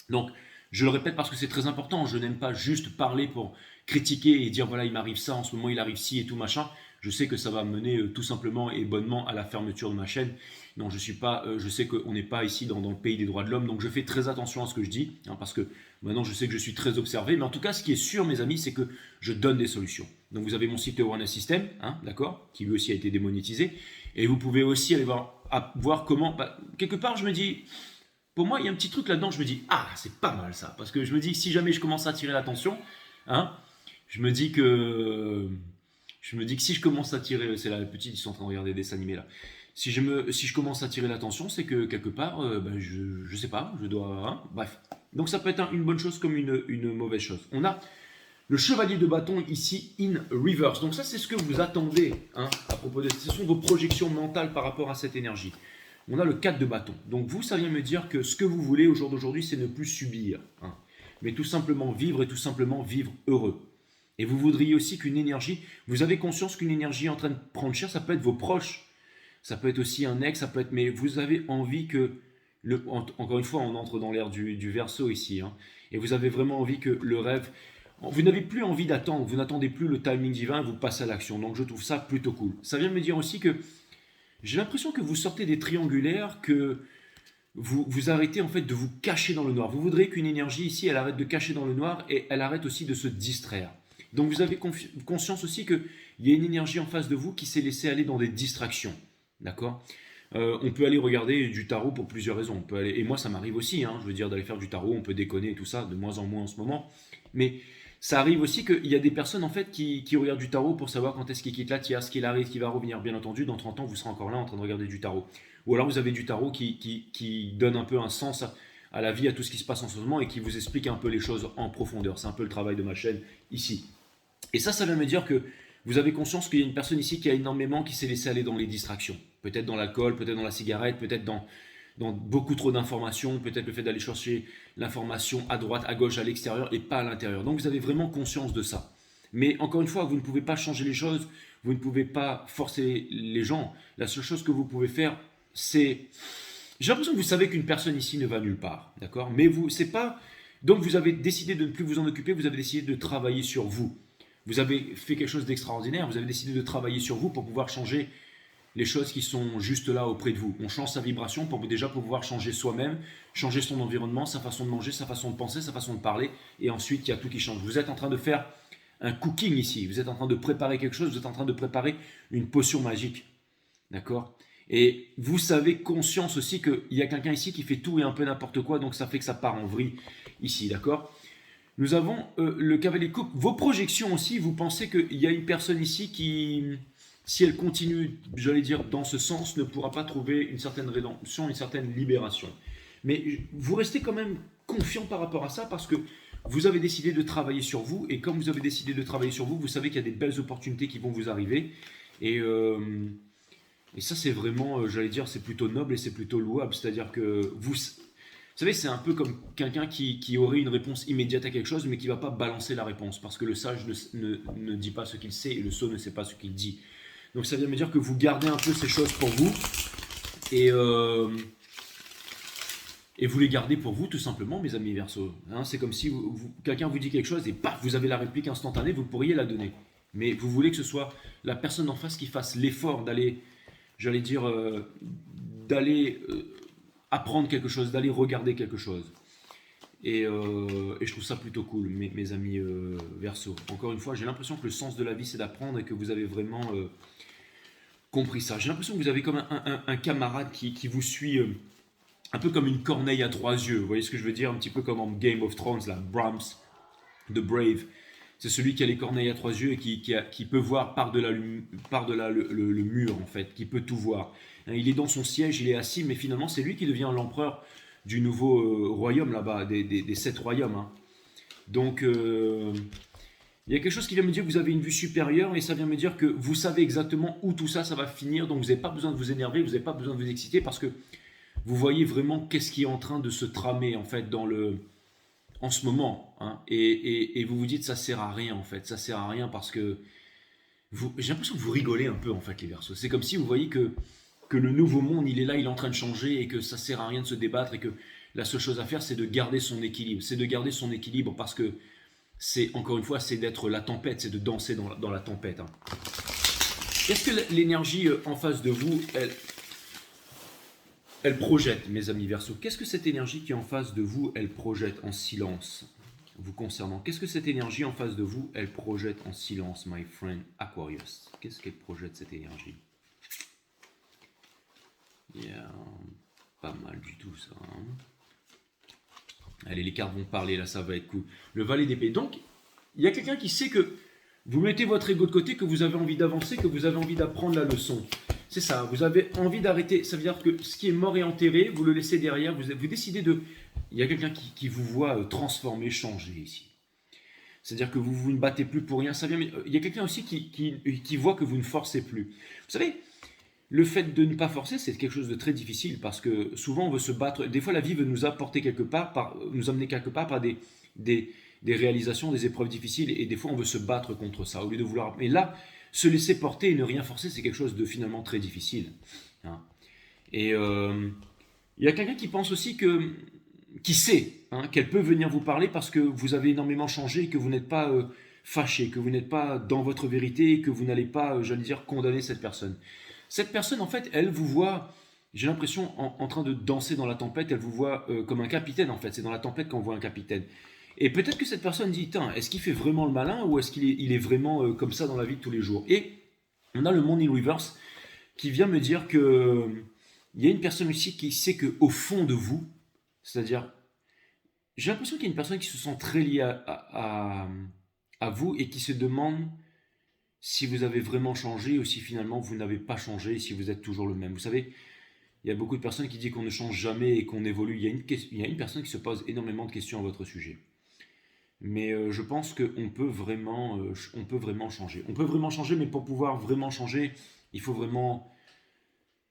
Donc, je le répète parce que c'est très important, je n'aime pas juste parler pour critiquer et dire voilà, il m'arrive ça, en ce moment il arrive ci et tout machin. Je sais que ça va mener tout simplement et bonnement à la fermeture de ma chaîne. Non, je sais qu'on n'est pas ici dans le pays des droits de l'homme, donc je fais très attention à ce que je dis, hein, parce que Maintenant, je sais que je suis très observé, mais en tout cas, ce qui est sûr, mes amis, c'est que je donne des solutions. Donc, vous avez mon site One System, hein, d'accord, qui lui aussi a été démonétisé, et vous pouvez aussi aller voir comment. Bah, quelque part, je me dis, pour moi, il y a un petit truc là-dedans. Je me dis, ah, c'est pas mal ça, parce que je me dis, si jamais je commence à attirer l'attention, hein, je me dis que si je commence à tirer, c'est là, les petits, ils sont en train de regarder des dessins animés là. Si je commence à tirer l'attention, c'est que quelque part, ben, je sais pas, je dois, hein, bref. Donc ça peut être une bonne chose comme une mauvaise chose. On a le chevalier de bâton ici in reverse. Donc ça, c'est ce que vous attendez, hein, à propos de, ce sont vos projections mentales par rapport à cette énergie. On a le 4 de bâton. Donc vous, ça vient me dire que ce que vous voulez au jour d'aujourd'hui, c'est ne plus subir, hein, mais tout simplement vivre et tout simplement vivre heureux. Et vous voudriez aussi qu'une énergie, vous avez conscience qu'une énergie est en train de prendre cher, ça peut être vos proches, ça peut être aussi un ex, ça peut être, mais vous avez envie que, encore une fois, on entre dans l'ère du Verseau ici, hein, et vous avez vraiment envie que le rêve, vous n'avez plus envie d'attendre, vous n'attendez plus le timing divin, vous passez à l'action. Donc je trouve ça plutôt cool. Ça vient me dire aussi que j'ai l'impression que vous sortez des triangulaires, que vous arrêtez en fait de vous cacher dans le noir. Vous voudriez qu'une énergie ici, elle arrête de cacher dans le noir et elle arrête aussi de se distraire. Donc vous avez conscience aussi qu'il y a une énergie en face de vous qui s'est laissée aller dans des distractions. D'accord, on peut aller regarder du tarot pour plusieurs raisons. On peut aller, et moi ça m'arrive aussi, hein, je veux dire, d'aller faire du tarot, on peut déconner et tout ça, de moins en moins en ce moment. Mais ça arrive aussi qu'il y a des personnes en fait qui regardent du tarot pour savoir quand est-ce qu'il quitte la tierce, qu'il arrive, qu'il va revenir. Bien entendu, dans 30 ans, vous serez encore là en train de regarder du tarot. Ou alors vous avez du tarot qui donne un peu un sens à la vie, à tout ce qui se passe en ce moment et qui vous explique un peu les choses en profondeur. C'est un peu le travail de ma chaîne ici. Et ça vient me dire que vous avez conscience qu'il y a une personne ici qui a énormément, qui s'est laissé aller dans les distractions. Peut-être dans l'alcool, peut-être dans la cigarette, peut-être dans beaucoup trop d'informations, peut-être le fait d'aller chercher l'information à droite, à gauche, à l'extérieur et pas à l'intérieur. Donc vous avez vraiment conscience de ça. Mais encore une fois, vous ne pouvez pas changer les choses, vous ne pouvez pas forcer les gens. La seule chose que vous pouvez faire, c'est... J'ai l'impression que vous savez qu'une personne ici ne va nulle part, d'accord? Mais vous, c'est pas... Donc vous avez décidé de ne plus vous en occuper, vous avez décidé de travailler sur vous. Vous avez fait quelque chose d'extraordinaire, vous avez décidé de travailler sur vous pour pouvoir changer les choses qui sont juste là auprès de vous. On change sa vibration pour déjà pouvoir changer soi-même, changer son environnement, sa façon de manger, sa façon de penser, sa façon de parler, et ensuite il y a tout qui change. Vous êtes en train de faire un cooking ici, vous êtes en train de préparer quelque chose, vous êtes en train de préparer une potion magique, d'accord? Et vous savez conscience aussi qu'il y a quelqu'un ici qui fait tout et un peu n'importe quoi, donc ça fait que ça part en vrille ici, d'accord? Nous avons le cavalier de coupe. Vos projections aussi, vous pensez qu'il y a une personne ici qui, si elle continue, j'allais dire, dans ce sens, ne pourra pas trouver une certaine rédemption, une certaine libération. Mais vous restez quand même confiant par rapport à ça parce que vous avez décidé de travailler sur vous et comme vous avez décidé de travailler sur vous, vous savez qu'il y a des belles opportunités qui vont vous arriver et ça c'est vraiment, j'allais dire, c'est plutôt noble et c'est plutôt louable. C'est-à-dire que vous savez, c'est un peu comme quelqu'un qui aurait une réponse immédiate à quelque chose, mais qui ne va pas balancer la réponse, parce que le sage ne dit pas ce qu'il sait, et le sot ne sait pas ce qu'il dit. Donc ça vient me dire que vous gardez un peu ces choses pour vous, et vous les gardez pour vous, tout simplement, mes amis Verseau. Hein, c'est comme si quelqu'un vous dit quelque chose, et paf, vous avez la réplique instantanée, vous pourriez la donner. Mais vous voulez que ce soit la personne en face qui fasse l'effort d'aller, j'allais dire, d'aller... apprendre quelque chose, d'aller regarder quelque chose. Et je trouve ça plutôt cool, mes amis Verseau. Encore une fois, j'ai l'impression que le sens de la vie, c'est d'apprendre et que vous avez vraiment compris ça. J'ai l'impression que vous avez comme un camarade qui vous suit un peu comme une corneille à trois yeux. Vous voyez ce que je veux dire? Un petit peu comme en Game of Thrones, là, Brahms, The Brave. C'est celui qui a les corneilles à trois yeux et qui peut voir par-delà le mur, en fait, qui peut tout voir. Il est dans son siège, il est assis, mais finalement, c'est lui qui devient l'empereur du nouveau royaume, là-bas, des 7 royaumes. Hein. Donc, il y a quelque chose qui vient me dire que vous avez une vue supérieure, et ça vient me dire que vous savez exactement où tout ça, ça va finir, donc vous n'avez pas besoin de vous énerver, vous n'avez pas besoin de vous exciter, parce que vous voyez vraiment qu'est-ce qui est en train de se tramer, en fait, en ce moment, hein, et vous vous dites ça sert à rien en fait, ça sert à rien parce que j'ai l'impression que vous rigolez un peu en fait les Verseaux. C'est comme si vous voyez que le nouveau monde il est là, il est en train de changer et que ça sert à rien de se débattre et que la seule chose à faire c'est de garder son équilibre, parce que c'est encore une fois c'est d'être la tempête, c'est de danser dans la tempête. Hein. Est-ce que l'énergie en face de vous, Elle projette, mes amis Verseau. Qu'est-ce que cette énergie qui est en face de vous, elle projette en silence vous concernant? Qu'est-ce que cette énergie en face de vous, elle projette en silence, my friend Aquarius? Qu'est-ce qu'elle projette, cette énergie? Yeah, pas mal du tout ça. Hein. Allez, les cartes vont parler, là, ça va être cool. Le valet d'épée. Donc, il y a quelqu'un qui sait que vous mettez votre ego de côté, que vous avez envie d'avancer, que vous avez envie d'apprendre la leçon. C'est ça, vous avez envie d'arrêter. Ça veut dire que ce qui est mort et enterré, vous le laissez derrière. Vous décidez de... Il y a quelqu'un qui vous voit transformer, changer ici. C'est-à-dire que vous ne battez plus pour rien. Ça vient... Il y a quelqu'un aussi qui voit que vous ne forcez plus. Vous savez, le fait de ne pas forcer, c'est quelque chose de très difficile parce que souvent on veut se battre. Des fois, la vie veut nous apporter quelque part, nous amener quelque part par des réalisations, des épreuves difficiles, et des fois on veut se battre contre ça au lieu de vouloir. Mais là, se laisser porter et ne rien forcer, c'est quelque chose de finalement très difficile. Hein. Et il y a quelqu'un qui pense aussi qui sait qu'elle peut venir vous parler parce que vous avez énormément changé et que vous n'êtes pas fâché, que vous n'êtes pas dans votre vérité et que vous n'allez pas, j'allais dire, condamner cette personne. Cette personne, en fait, elle vous voit, j'ai l'impression, en train de danser dans la tempête, elle vous voit comme un capitaine, en fait. C'est dans la tempête qu'on voit un capitaine. Et peut-être que cette personne dit, est-ce qu'il fait vraiment le malin ou est-ce qu'il est vraiment comme ça dans la vie de tous les jours? Et on a le monde in reverse qui vient me dire que il y a une personne ici qui sait qu'au fond de vous, c'est-à-dire, j'ai l'impression qu'il y a une personne qui se sent très liée à vous et qui se demande si vous avez vraiment changé ou si finalement vous n'avez pas changé et si vous êtes toujours le même. Vous savez, il y a beaucoup de personnes qui disent qu'on ne change jamais et qu'on évolue. Il y a une personne qui se pose énormément de questions à votre sujet. Mais je pense qu'on peut vraiment changer. On peut vraiment changer, mais pour pouvoir vraiment changer, il faut vraiment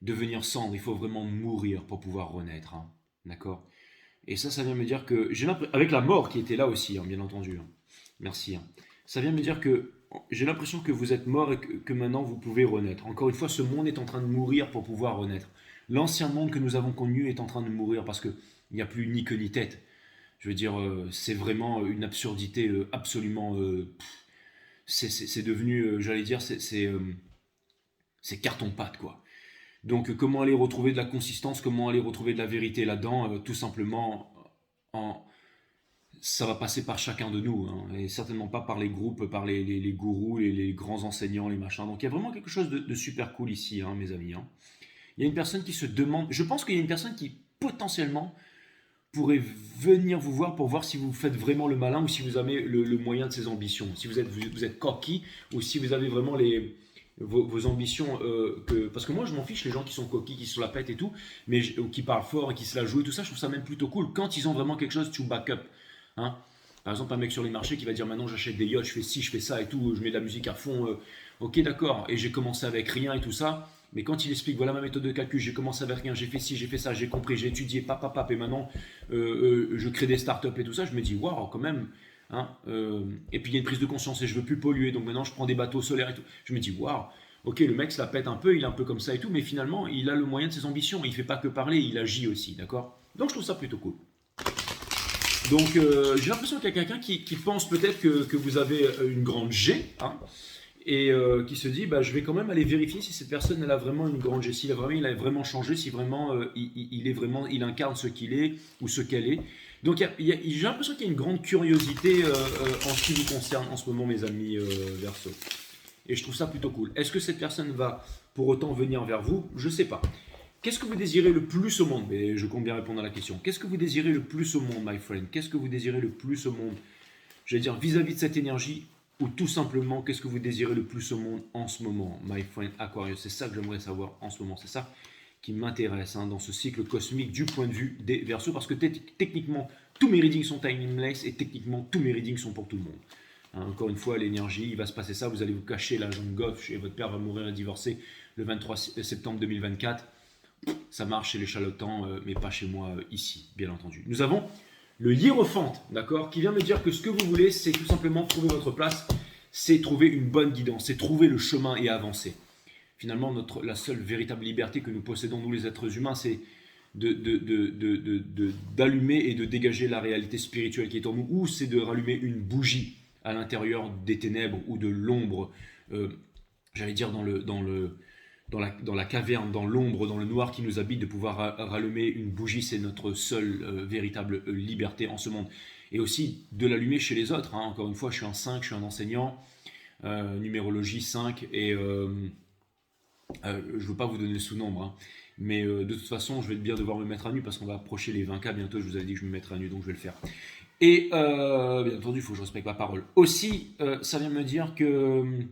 devenir cendre, il faut vraiment mourir pour pouvoir renaître. Hein. D'accord? Et ça vient me dire que, avec la mort qui était là aussi, hein, bien entendu. Hein. Merci. Hein. Ça vient me dire que j'ai l'impression que vous êtes mort et que maintenant vous pouvez renaître. Encore une fois, ce monde est en train de mourir pour pouvoir renaître. L'ancien monde que nous avons connu est en train de mourir parce qu'il n'y a plus ni queue ni tête. Je veux dire, c'est vraiment une absurdité absolument... c'est devenu, j'allais dire, c'est carton-pâte, quoi. Donc, comment aller retrouver de la consistance, comment aller retrouver de la vérité là-dedans, tout simplement, en, ça va passer par chacun de nous, hein, et certainement pas par les groupes, par les gourous, les grands enseignants, les machins. Donc, il y a vraiment quelque chose de super cool ici, hein, mes amis. Hein. Il y a une personne qui se demande, je pense qu'il y a une personne qui potentiellement pourrait venir vous voir pour voir si vous faites vraiment le malin ou si vous avez le moyen de ses ambitions. Si vous êtes coquille ou si vous avez vraiment vos ambitions. Parce que moi, je m'en fiche, les gens qui sont coquilles, qui se la pètent et tout, mais qui parlent fort et qui se la jouent et tout ça, je trouve ça même plutôt cool quand ils ont vraiment quelque chose to back up. Hein. Par exemple, un mec sur les marchés qui va dire maintenant j'achète des yachts, je fais ci, je fais ça et tout, je mets de la musique à fond. Ok, d'accord, et j'ai commencé avec rien et tout ça. Mais quand il explique, voilà ma méthode de calcul, j'ai commencé avec rien, j'ai fait ci, j'ai fait ça, j'ai compris, j'ai étudié, pap, et maintenant je crée des startups et tout ça, je me dis, waouh, quand même. Hein, et puis il y a une prise de conscience et je veux plus polluer, donc maintenant je prends des bateaux solaires et tout. Je me dis, waouh, ok, le mec se la pète un peu, il est un peu comme ça et tout, mais finalement il a le moyen de ses ambitions, il fait pas que parler, il agit aussi, d'accord? Donc je trouve ça plutôt cool. Donc j'ai l'impression qu'il y a quelqu'un qui pense peut-être que vous avez une grande G, hein, et qui se dit je vais quand même aller vérifier si cette personne elle a vraiment une grande G, si il a vraiment changé, si vraiment il incarne ce qu'il est ou ce qu'elle est. Donc j'ai l'impression qu'il y a une grande curiosité en ce qui vous concerne en ce moment, mes amis Verseau. Et je trouve ça plutôt cool. Est-ce que cette personne va pour autant venir vers vous? Je ne sais pas. Qu'est-ce que vous désirez le plus au monde? Mais je compte bien répondre à la question. Qu'est-ce que vous désirez le plus au monde, my friend? Qu'est-ce que vous désirez le plus au monde? Je vais dire vis-à-vis de cette énergie, ou tout simplement, qu'est-ce que vous désirez le plus au monde en ce moment, my friend Aquarius? C'est ça que j'aimerais savoir en ce moment. C'est ça qui m'intéresse dans ce cycle cosmique du point de vue des Verseaux, parce que techniquement, tous mes readings sont timeless et techniquement, tous mes readings sont pour tout le monde. Encore une fois, l'énergie, il va se passer ça, vous allez vous cacher la jambe gauche et votre père va mourir et divorcer le 23 septembre 2024. Ça marche chez les charlatans, mais pas chez moi ici, bien entendu. Nous avons le hiérophante, d'accord, qui vient me dire que ce que vous voulez, c'est tout simplement trouver votre place, c'est trouver une bonne guidance, c'est trouver le chemin et avancer. Finalement, la seule véritable liberté que nous possédons, nous les êtres humains, c'est d'allumer et de dégager la réalité spirituelle qui est en nous, ou c'est de rallumer une bougie à l'intérieur des ténèbres ou de l'ombre, j'allais dire dans le dans la caverne, dans l'ombre, dans le noir qui nous habite, de pouvoir rallumer une bougie, c'est notre seule véritable liberté en ce monde. Et aussi de l'allumer chez les autres, hein. Encore une fois, je suis un 5, je suis un enseignant, numérologie 5, et je ne veux pas vous donner le sous-nombre, hein. Mais de toute façon, je vais bien devoir me mettre à nu parce qu'on va approcher les 20K bientôt. Je vous avais dit que je me mettrais à nu, donc je vais le faire. Et bien entendu, il faut que je respecte ma parole. Aussi, ça vient me dire que,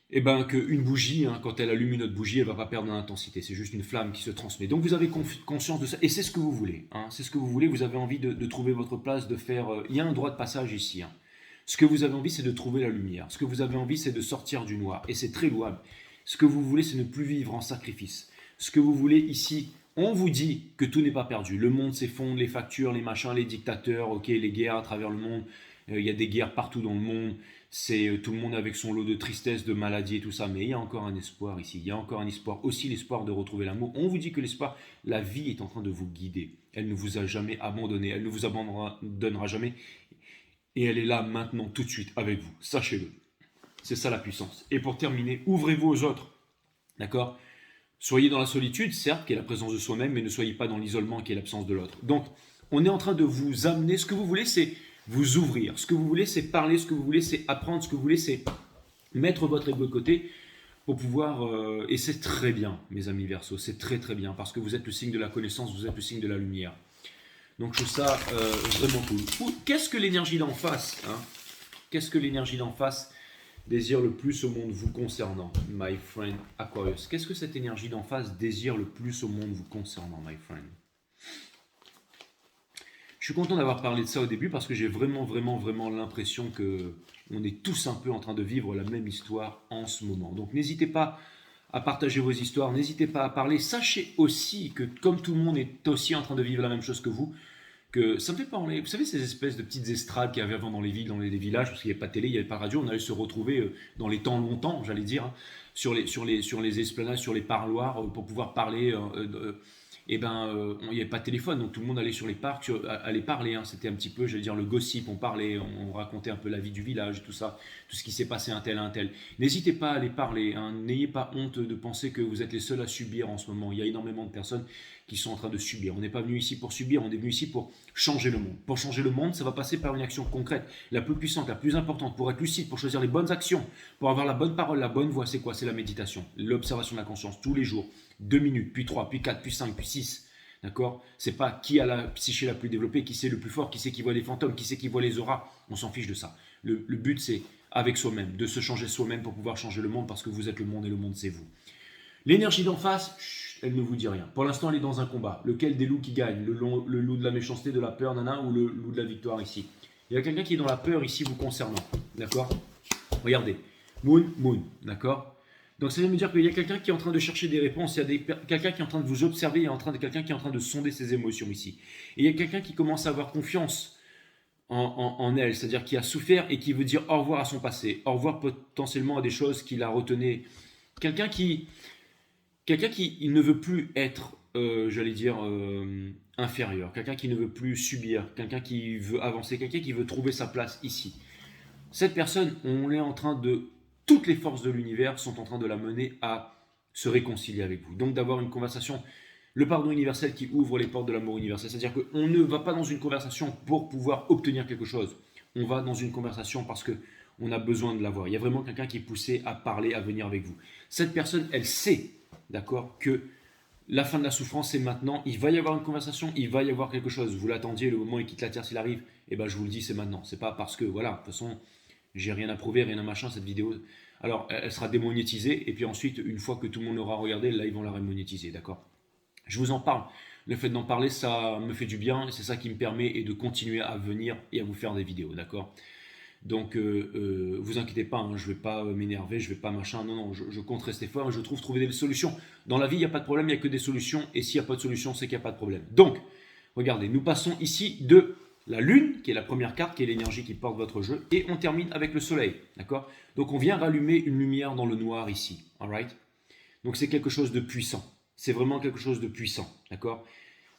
eh ben, qu'une bougie, hein, quand elle allume une autre bougie, elle ne va pas perdre en intensité. C'est juste une flamme qui se transmet. Donc vous avez conscience de ça. Et c'est ce que vous voulez, hein. C'est ce que vous voulez. Vous avez envie de trouver votre place, de faire. Il y a un droit de passage ici, hein. Ce que vous avez envie, c'est de trouver la lumière. Ce que vous avez envie, c'est de sortir du noir. Et c'est très louable. Ce que vous voulez, c'est ne plus vivre en sacrifice. Ce que vous voulez ici, on vous dit que tout n'est pas perdu. Le monde s'effondre, les factures, les machins, les dictateurs, ok, les guerres à travers le monde. Il y a des guerres partout dans le monde. C'est tout le monde avec son lot de tristesse, de maladie et tout ça. Mais il y a encore un espoir ici. Il y a encore un espoir. Aussi l'espoir de retrouver l'amour. On vous dit que l'espoir, la vie est en train de vous guider. Elle ne vous a jamais abandonné. Elle ne vous abandonnera jamais. Et elle est là maintenant, tout de suite, avec vous. Sachez-le. C'est ça la puissance. Et pour terminer, ouvrez-vous aux autres. D'accord ? Soyez dans la solitude, certes, qui est la présence de soi-même, mais ne soyez pas dans l'isolement, qui est l'absence de l'autre. Donc, on est en train de vous amener. Ce que vous voulez, c'est vous ouvrir. Ce que vous voulez, c'est parler. Ce que vous voulez, c'est apprendre. Ce que vous voulez, c'est mettre votre ego de côté pour pouvoir... et c'est très bien, mes amis Verseau. C'est très très bien, parce que vous êtes le signe de la connaissance, vous êtes le signe de la lumière. Donc, je trouve ça vraiment cool. Qu'est-ce que l'énergie d'en face, hein ? Qu'est-ce que l'énergie d'en face désire le plus au monde vous concernant, my friend Aquarius? Qu'est-ce que cette énergie d'en face désire le plus au monde vous concernant, my friend? Je suis content d'avoir parlé de ça au début parce que j'ai vraiment l'impression que on est tous un peu en train de vivre la même histoire en ce moment. Donc n'hésitez pas à partager vos histoires, n'hésitez pas à parler. Sachez aussi que comme tout le monde est aussi en train de vivre la même chose que vous, que ça me fait parler. Vous savez, ces espèces de petites estrades qu'il y avait avant dans les villes, dans les villages, parce qu'il n'y avait pas de télé, il n'y avait pas de radio, on allait se retrouver dans les temps longtemps, j'allais dire, hein, sur les esplanades, sur les parloirs, pour pouvoir parler. Il n'y avait pas de téléphone, donc tout le monde allait sur les parcs, allait parler, hein. C'était un petit peu, j'allais dire, le gossip, on parlait, on racontait un peu la vie du village, tout ça, tout ce qui s'est passé un tel, un tel. N'hésitez pas à aller parler, hein. N'ayez pas honte de penser que vous êtes les seuls à subir en ce moment. Il y a énormément de personnes qui sont en train de subir. On n'est pas venu ici pour subir, on est venu ici pour changer le monde. Pour changer le monde, ça va passer par une action concrète, la plus puissante, la plus importante, pour être lucide, pour choisir les bonnes actions, pour avoir la bonne parole, la bonne voix. C'est quoi? C'est la méditation, l'observation de la conscience, tous les jours, 2 minutes, puis 3, puis 4, puis 5, puis 6. D'accord? C'est pas qui a la psyché la plus développée, qui c'est le plus fort, qui c'est qui voit les fantômes, qui c'est qui voit les auras. On s'en fiche de ça. Le but, c'est avec soi-même, de se changer soi-même pour pouvoir changer le monde, parce que vous êtes le monde et le monde, c'est vous. L'énergie d'en face, elle ne vous dit rien. Pour l'instant, elle est dans un combat. Lequel des loups qui gagne? Le loup de la méchanceté, de la peur, nana, ou le loup de la victoire ici? Il y a quelqu'un qui est dans la peur ici vous concernant. D'accord? Regardez. Moon. D'accord? Donc ça veut me dire qu'il y a quelqu'un qui est en train de chercher des réponses, il y a quelqu'un qui est en train de vous observer, il y a quelqu'un qui est en train de sonder ses émotions ici. Et il y a quelqu'un qui commence à avoir confiance en elle, c'est-à-dire qui a souffert et qui veut dire au revoir à son passé, au revoir potentiellement à des choses qui la retenaient. Quelqu'un qui il ne veut plus être, j'allais dire, inférieur, quelqu'un qui ne veut plus subir, quelqu'un qui veut avancer, quelqu'un qui veut trouver sa place ici. Cette personne, on est en train de... Toutes les forces de l'univers sont en train de la mener à se réconcilier avec vous. Donc d'avoir une conversation, le pardon universel qui ouvre les portes de l'amour universel. C'est-à-dire qu'on ne va pas dans une conversation pour pouvoir obtenir quelque chose. On va dans une conversation parce qu'on a besoin de l'avoir. Il y a vraiment quelqu'un qui est poussé à parler, à venir avec vous. Cette personne, elle sait, d'accord, que la fin de la souffrance, c'est maintenant. Il va y avoir une conversation, il va y avoir quelque chose. Vous l'attendiez, le moment où il quitte la terre s'il arrive, et ben je vous le dis, c'est maintenant. C'est pas parce que, voilà, de toute façon... J'ai rien à prouver, rien à machin, cette vidéo. Alors, elle sera démonétisée, et puis ensuite, une fois que tout le monde l'aura regardé, là, ils vont la remonétiser, d'accord? Je vous en parle. Le fait d'en parler, ça me fait du bien, et c'est ça qui me permet de continuer à venir et à vous faire des vidéos, d'accord? Donc, vous inquiétez pas, hein, je vais pas m'énerver, je vais pas machin, non, je compte rester fort, et je trouver des solutions. Dans la vie, il n'y a pas de problème, il n'y a que des solutions, et s'il n'y a pas de solution, c'est qu'il n'y a pas de problème. Donc, regardez, nous passons ici de... la lune, qui est la première carte, qui est l'énergie qui porte votre jeu, et on termine avec le soleil, d'accord? Donc on vient rallumer une lumière dans le noir ici, alright? Donc c'est quelque chose de puissant, c'est vraiment quelque chose de puissant, d'accord?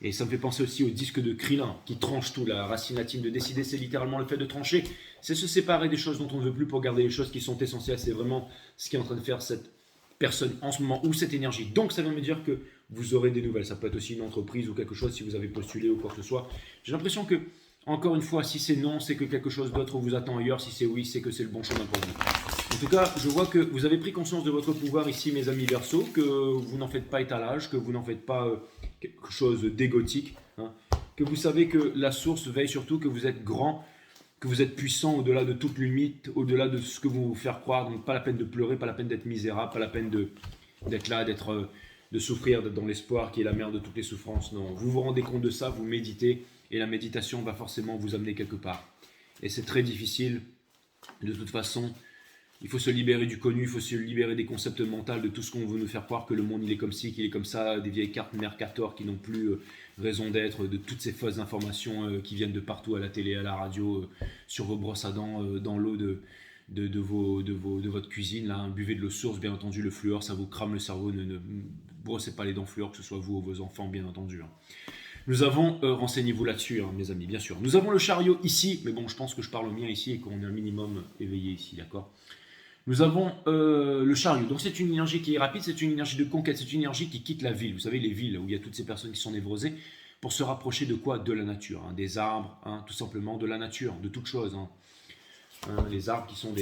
Et ça me fait penser aussi au disque de Krillin qui tranche tout. La racine latine de décider, c'est littéralement le fait de trancher. C'est se séparer des choses dont on ne veut plus pour garder les choses qui sont essentielles. C'est vraiment ce qui est en train de faire cette personne en ce moment ou cette énergie. Donc ça veut me dire que vous aurez des nouvelles. Ça peut être aussi une entreprise ou quelque chose si vous avez postulé ou quoi que ce soit. J'ai l'impression que, encore une fois, si c'est non, c'est que quelque chose d'autre vous attend ailleurs. Si c'est oui, c'est que c'est le bon chemin pour vous. En tout cas, je vois que vous avez pris conscience de votre pouvoir ici, mes amis Verseaux, que vous n'en faites pas étalage, que vous n'en faites pas quelque chose d'égotique, hein, que vous savez que la source veille surtout, que vous êtes grand, que vous êtes puissant au-delà de toute limite, au-delà de ce que vous vous faire croire. Donc pas la peine de pleurer, pas la peine d'être misérable, pas la peine d'être là, de souffrir, d'être dans l'espoir qui est la mère de toutes les souffrances. Non, vous vous rendez compte de ça, vous méditez, et la méditation va forcément vous amener quelque part. Et c'est très difficile, de toute façon. Il faut se libérer du connu, il faut se libérer des concepts mentaux, de tout ce qu'on veut nous faire croire que le monde il est comme ci, qu'il est comme ça, des vieilles cartes Mercator qui n'ont plus raison d'être, de toutes ces fausses informations qui viennent de partout à la télé, à la radio, sur vos brosses à dents, dans l'eau de votre cuisine. Là, hein. Buvez de l'eau source, bien entendu, le fluor, ça vous crame le cerveau, ne brossez pas les dents fluor, que ce soit vous ou vos enfants, bien entendu. Hein. Nous avons, renseignez-vous là-dessus, hein, mes amis, bien sûr. Nous avons le chariot ici, mais bon, je pense que je parle au mien ici et qu'on est un minimum éveillé ici, d'accord. Nous avons le chariot. Donc c'est une énergie qui est rapide, c'est une énergie de conquête, c'est une énergie qui quitte la ville. Vous savez, les villes où il y a toutes ces personnes qui sont névrosées pour se rapprocher de quoi? De la nature, hein, des arbres, hein, tout simplement de la nature, de toute chose. Hein. Les arbres qui sont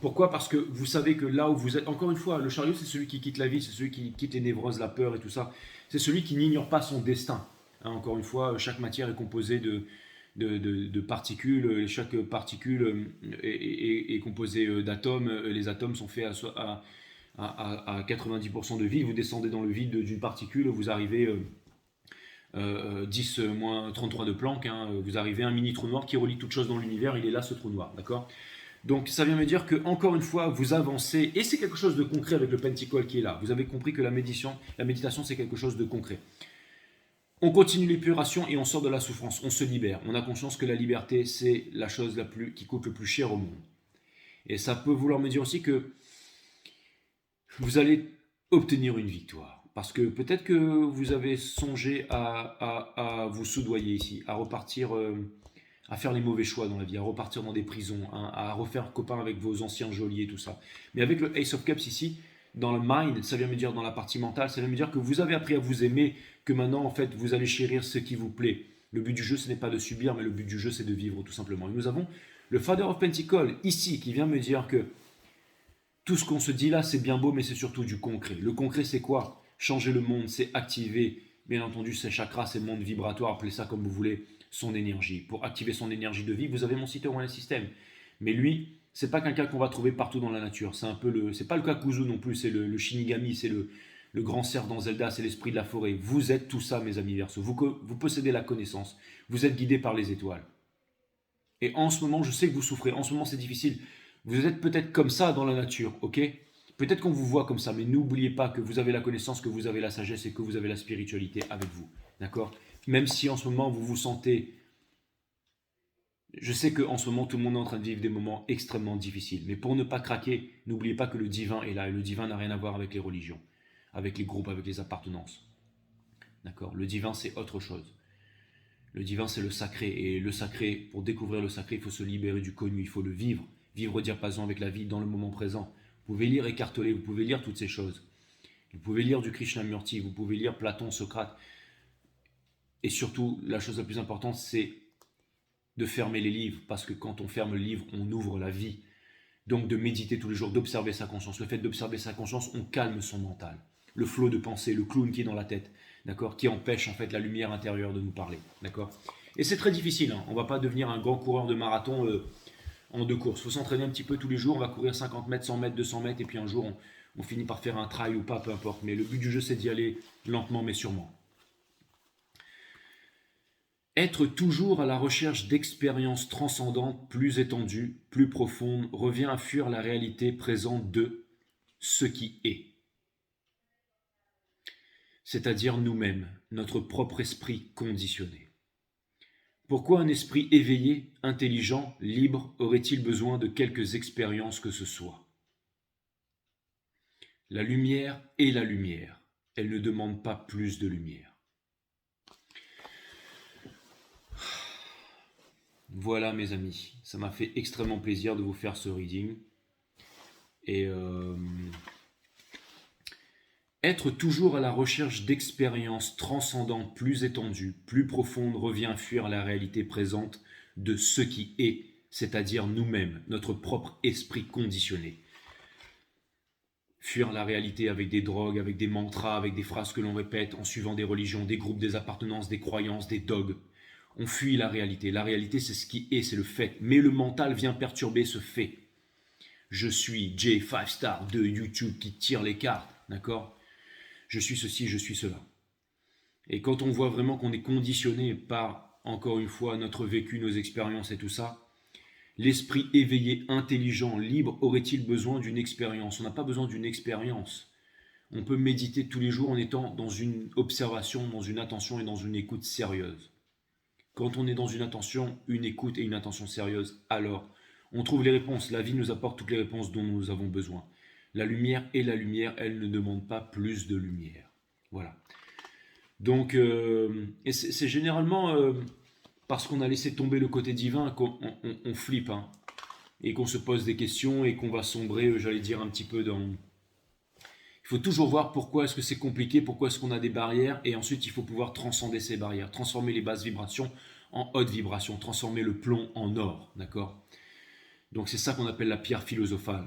Pourquoi? Parce que vous savez que là où vous êtes, encore une fois, le chariot c'est celui qui quitte la ville, c'est celui qui quitte les névroses, la peur et tout ça. C'est celui qui n'ignore pas son destin. Hein, encore une fois, chaque matière est composée de particules. Chaque particule est composée d'atomes. Les atomes sont faits à 90% de vide. Vous descendez dans le vide d'une particule, vous arrivez 10 moins 33 de Planck. Hein, vous arrivez à un mini trou noir qui relie toute chose dans l'univers. Il est là, ce trou noir. D'accord? Donc ça vient me dire que, encore une fois, vous avancez. Et c'est quelque chose de concret avec le Pentacle qui est là. Vous avez compris que la méditation c'est quelque chose de concret. On continue l'épuration et on sort de la souffrance, on se libère. On a conscience que la liberté, c'est la chose qui coûte le plus cher au monde. Et ça peut vouloir me dire aussi que vous allez obtenir une victoire. Parce que peut-être que vous avez songé à vous soudoyer ici, à repartir, à faire les mauvais choix dans la vie, à repartir dans des prisons, hein, à refaire copain avec vos anciens geôliers, tout ça. Mais avec le Ace of Cups ici, dans le mind, ça vient me dire dans la partie mentale, ça vient me dire que vous avez appris à vous aimer, que maintenant en fait vous allez chérir ce qui vous plaît. Le but du jeu ce n'est pas de subir, mais le but du jeu c'est de vivre tout simplement. Et nous avons le Father of Pentacles ici qui vient me dire que tout ce qu'on se dit là c'est bien beau, mais c'est surtout du concret. Le concret c'est quoi? Changer le monde, c'est activer bien entendu ses chakras, ses mondes vibratoires, appelez ça comme vous voulez, son énergie. Pour activer son énergie de vie, vous avez mon site One System. Mais lui, c'est pas quelqu'un qu'on va trouver partout dans la nature. C'est un peu c'est pas le Kakuzu non plus, c'est le Shinigami, c'est le grand cerf dans Zelda, c'est l'esprit de la forêt. Vous êtes tout ça, mes amis Verseaux. Vous possédez la connaissance. Vous êtes guidés par les étoiles. Et en ce moment, je sais que vous souffrez. En ce moment, c'est difficile. Vous êtes peut-être comme ça dans la nature, ok? Peut-être qu'on vous voit comme ça, mais n'oubliez pas que vous avez la connaissance, que vous avez la sagesse et que vous avez la spiritualité avec vous. D'accord? Même si en ce moment, vous vous sentez... Je sais qu'en ce moment, tout le monde est en train de vivre des moments extrêmement difficiles. Mais pour ne pas craquer, n'oubliez pas que le divin est là. Et le divin n'a rien à voir avec les religions, avec les groupes, avec les appartenances. D'accord? Le divin, c'est autre chose. Le divin, c'est le sacré. Et le sacré, pour découvrir le sacré, il faut se libérer du connu, il faut le vivre. Vivre au diapason avec la vie dans le moment présent. Vous pouvez lire Eckhart Tolle, vous pouvez lire toutes ces choses. Vous pouvez lire du Krishnamurti, vous pouvez lire Platon, Socrate. Et surtout, la chose la plus importante, c'est de fermer les livres, parce que quand on ferme le livre, on ouvre la vie. Donc de méditer tous les jours, d'observer sa conscience. Le fait d'observer sa conscience, on calme son mental. Le flot de pensée, le clown qui est dans la tête, d'accord, qui empêche en fait la lumière intérieure de nous parler, d'accord. Et c'est très difficile, hein. On ne va pas devenir un grand coureur de marathon en 2 courses. Il faut s'entraîner un petit peu tous les jours, on va courir 50 mètres, 100 mètres, 200 mètres, et puis un jour on finit par faire un trail ou pas, peu importe. Mais le but du jeu, c'est d'y aller lentement mais sûrement. Être toujours à la recherche d'expériences transcendantes, plus étendues, plus profondes, revient à fuir la réalité présente de ce qui est. C'est-à-dire nous-mêmes, notre propre esprit conditionné. Pourquoi un esprit éveillé, intelligent, libre aurait-il besoin de quelques expériences que ce soit? La lumière est la lumière, elle ne demande pas plus de lumière. Voilà mes amis, ça m'a fait extrêmement plaisir de vous faire ce reading. Et être toujours à la recherche d'expériences transcendantes plus étendues, plus profondes, revient fuir la réalité présente de ce qui est, c'est-à-dire nous-mêmes, notre propre esprit conditionné. Fuir la réalité avec des drogues, avec des mantras, avec des phrases que l'on répète, en suivant des religions, des groupes, des appartenances, des croyances, des dogmes. On fuit la réalité. La réalité, c'est ce qui est, c'est le fait. Mais le mental vient perturber ce fait. Je suis J5 Star de YouTube qui tire les cartes, d'accord? Je suis ceci, je suis cela. Et quand on voit vraiment qu'on est conditionné par, encore une fois, notre vécu, nos expériences et tout ça, l'esprit éveillé, intelligent, libre aurait-il besoin d'une expérience? On n'a pas besoin d'une expérience. On peut méditer tous les jours en étant dans une observation, dans une attention et dans une écoute sérieuse. Quand on est dans une attention, une écoute et une attention sérieuse, alors on trouve les réponses. La vie nous apporte toutes les réponses dont nous avons besoin. La lumière est la lumière, elle ne demande pas plus de lumière. Voilà. Donc, et c'est généralement parce qu'on a laissé tomber le côté divin qu'on on flippe, hein, et qu'on se pose des questions et qu'on va sombrer, j'allais dire, un petit peu dans... Il faut toujours voir pourquoi est-ce que c'est compliqué, pourquoi est-ce qu'on a des barrières, et ensuite il faut pouvoir transcender ces barrières, transformer les basses vibrations en hautes vibrations, transformer le plomb en or, d'accord? Donc c'est ça qu'on appelle la pierre philosophale.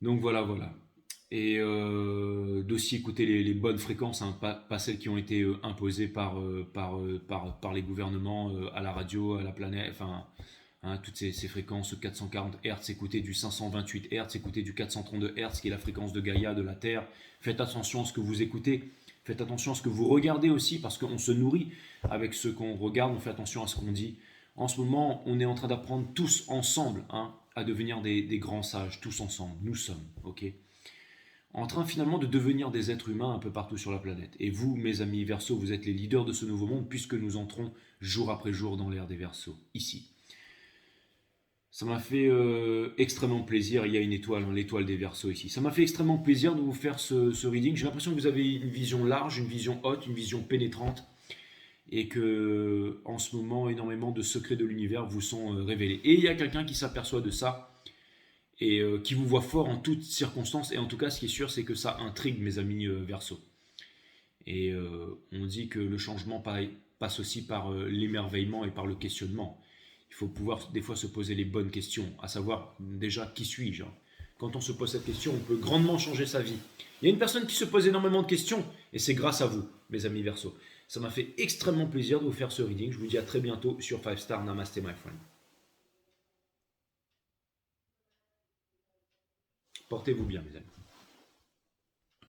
Donc voilà, voilà. Et d'aussi écouter les bonnes fréquences, hein, pas celles qui ont été imposées par les gouvernements à la radio, à la planète, enfin, hein, toutes ces fréquences 440 Hz, écoutez du 528 Hz, écoutez du 432 Hz, qui est la fréquence de Gaïa, de la Terre. Faites attention à ce que vous écoutez, faites attention à ce que vous regardez aussi, parce qu'on se nourrit avec ce qu'on regarde, on fait attention à ce qu'on dit. En ce moment, on est en train d'apprendre tous ensemble, hein, à devenir des grands sages, tous ensemble, nous sommes, ok? En train finalement de devenir des êtres humains un peu partout sur la planète. Et vous, mes amis Verseaux, vous êtes les leaders de ce nouveau monde, puisque nous entrons jour après jour dans l'ère des Verseaux, ici. Ça m'a fait extrêmement plaisir, il y a une étoile, hein, l'étoile des Verseaux ici. Ça m'a fait extrêmement plaisir de vous faire ce reading. J'ai l'impression que vous avez une vision large, une vision haute, une vision pénétrante, et que en ce moment, énormément de secrets de l'univers vous sont révélés. Et il y a quelqu'un qui s'aperçoit de ça, et qui vous voit fort en toutes circonstances. Et en tout cas, ce qui est sûr, c'est que ça intrigue mes amis Verseaux. Et on dit que le changement passe aussi par l'émerveillement et par le questionnement. Il faut pouvoir des fois se poser les bonnes questions, à savoir déjà qui suis-je. Quand on se pose cette question, on peut grandement changer sa vie. Il y a une personne qui se pose énormément de questions, et c'est grâce à vous, mes amis Verseaux. Ça m'a fait extrêmement plaisir de vous faire ce reading. Je vous dis à très bientôt sur 5 Star. Namaste, my friend. Portez-vous bien, mes amis.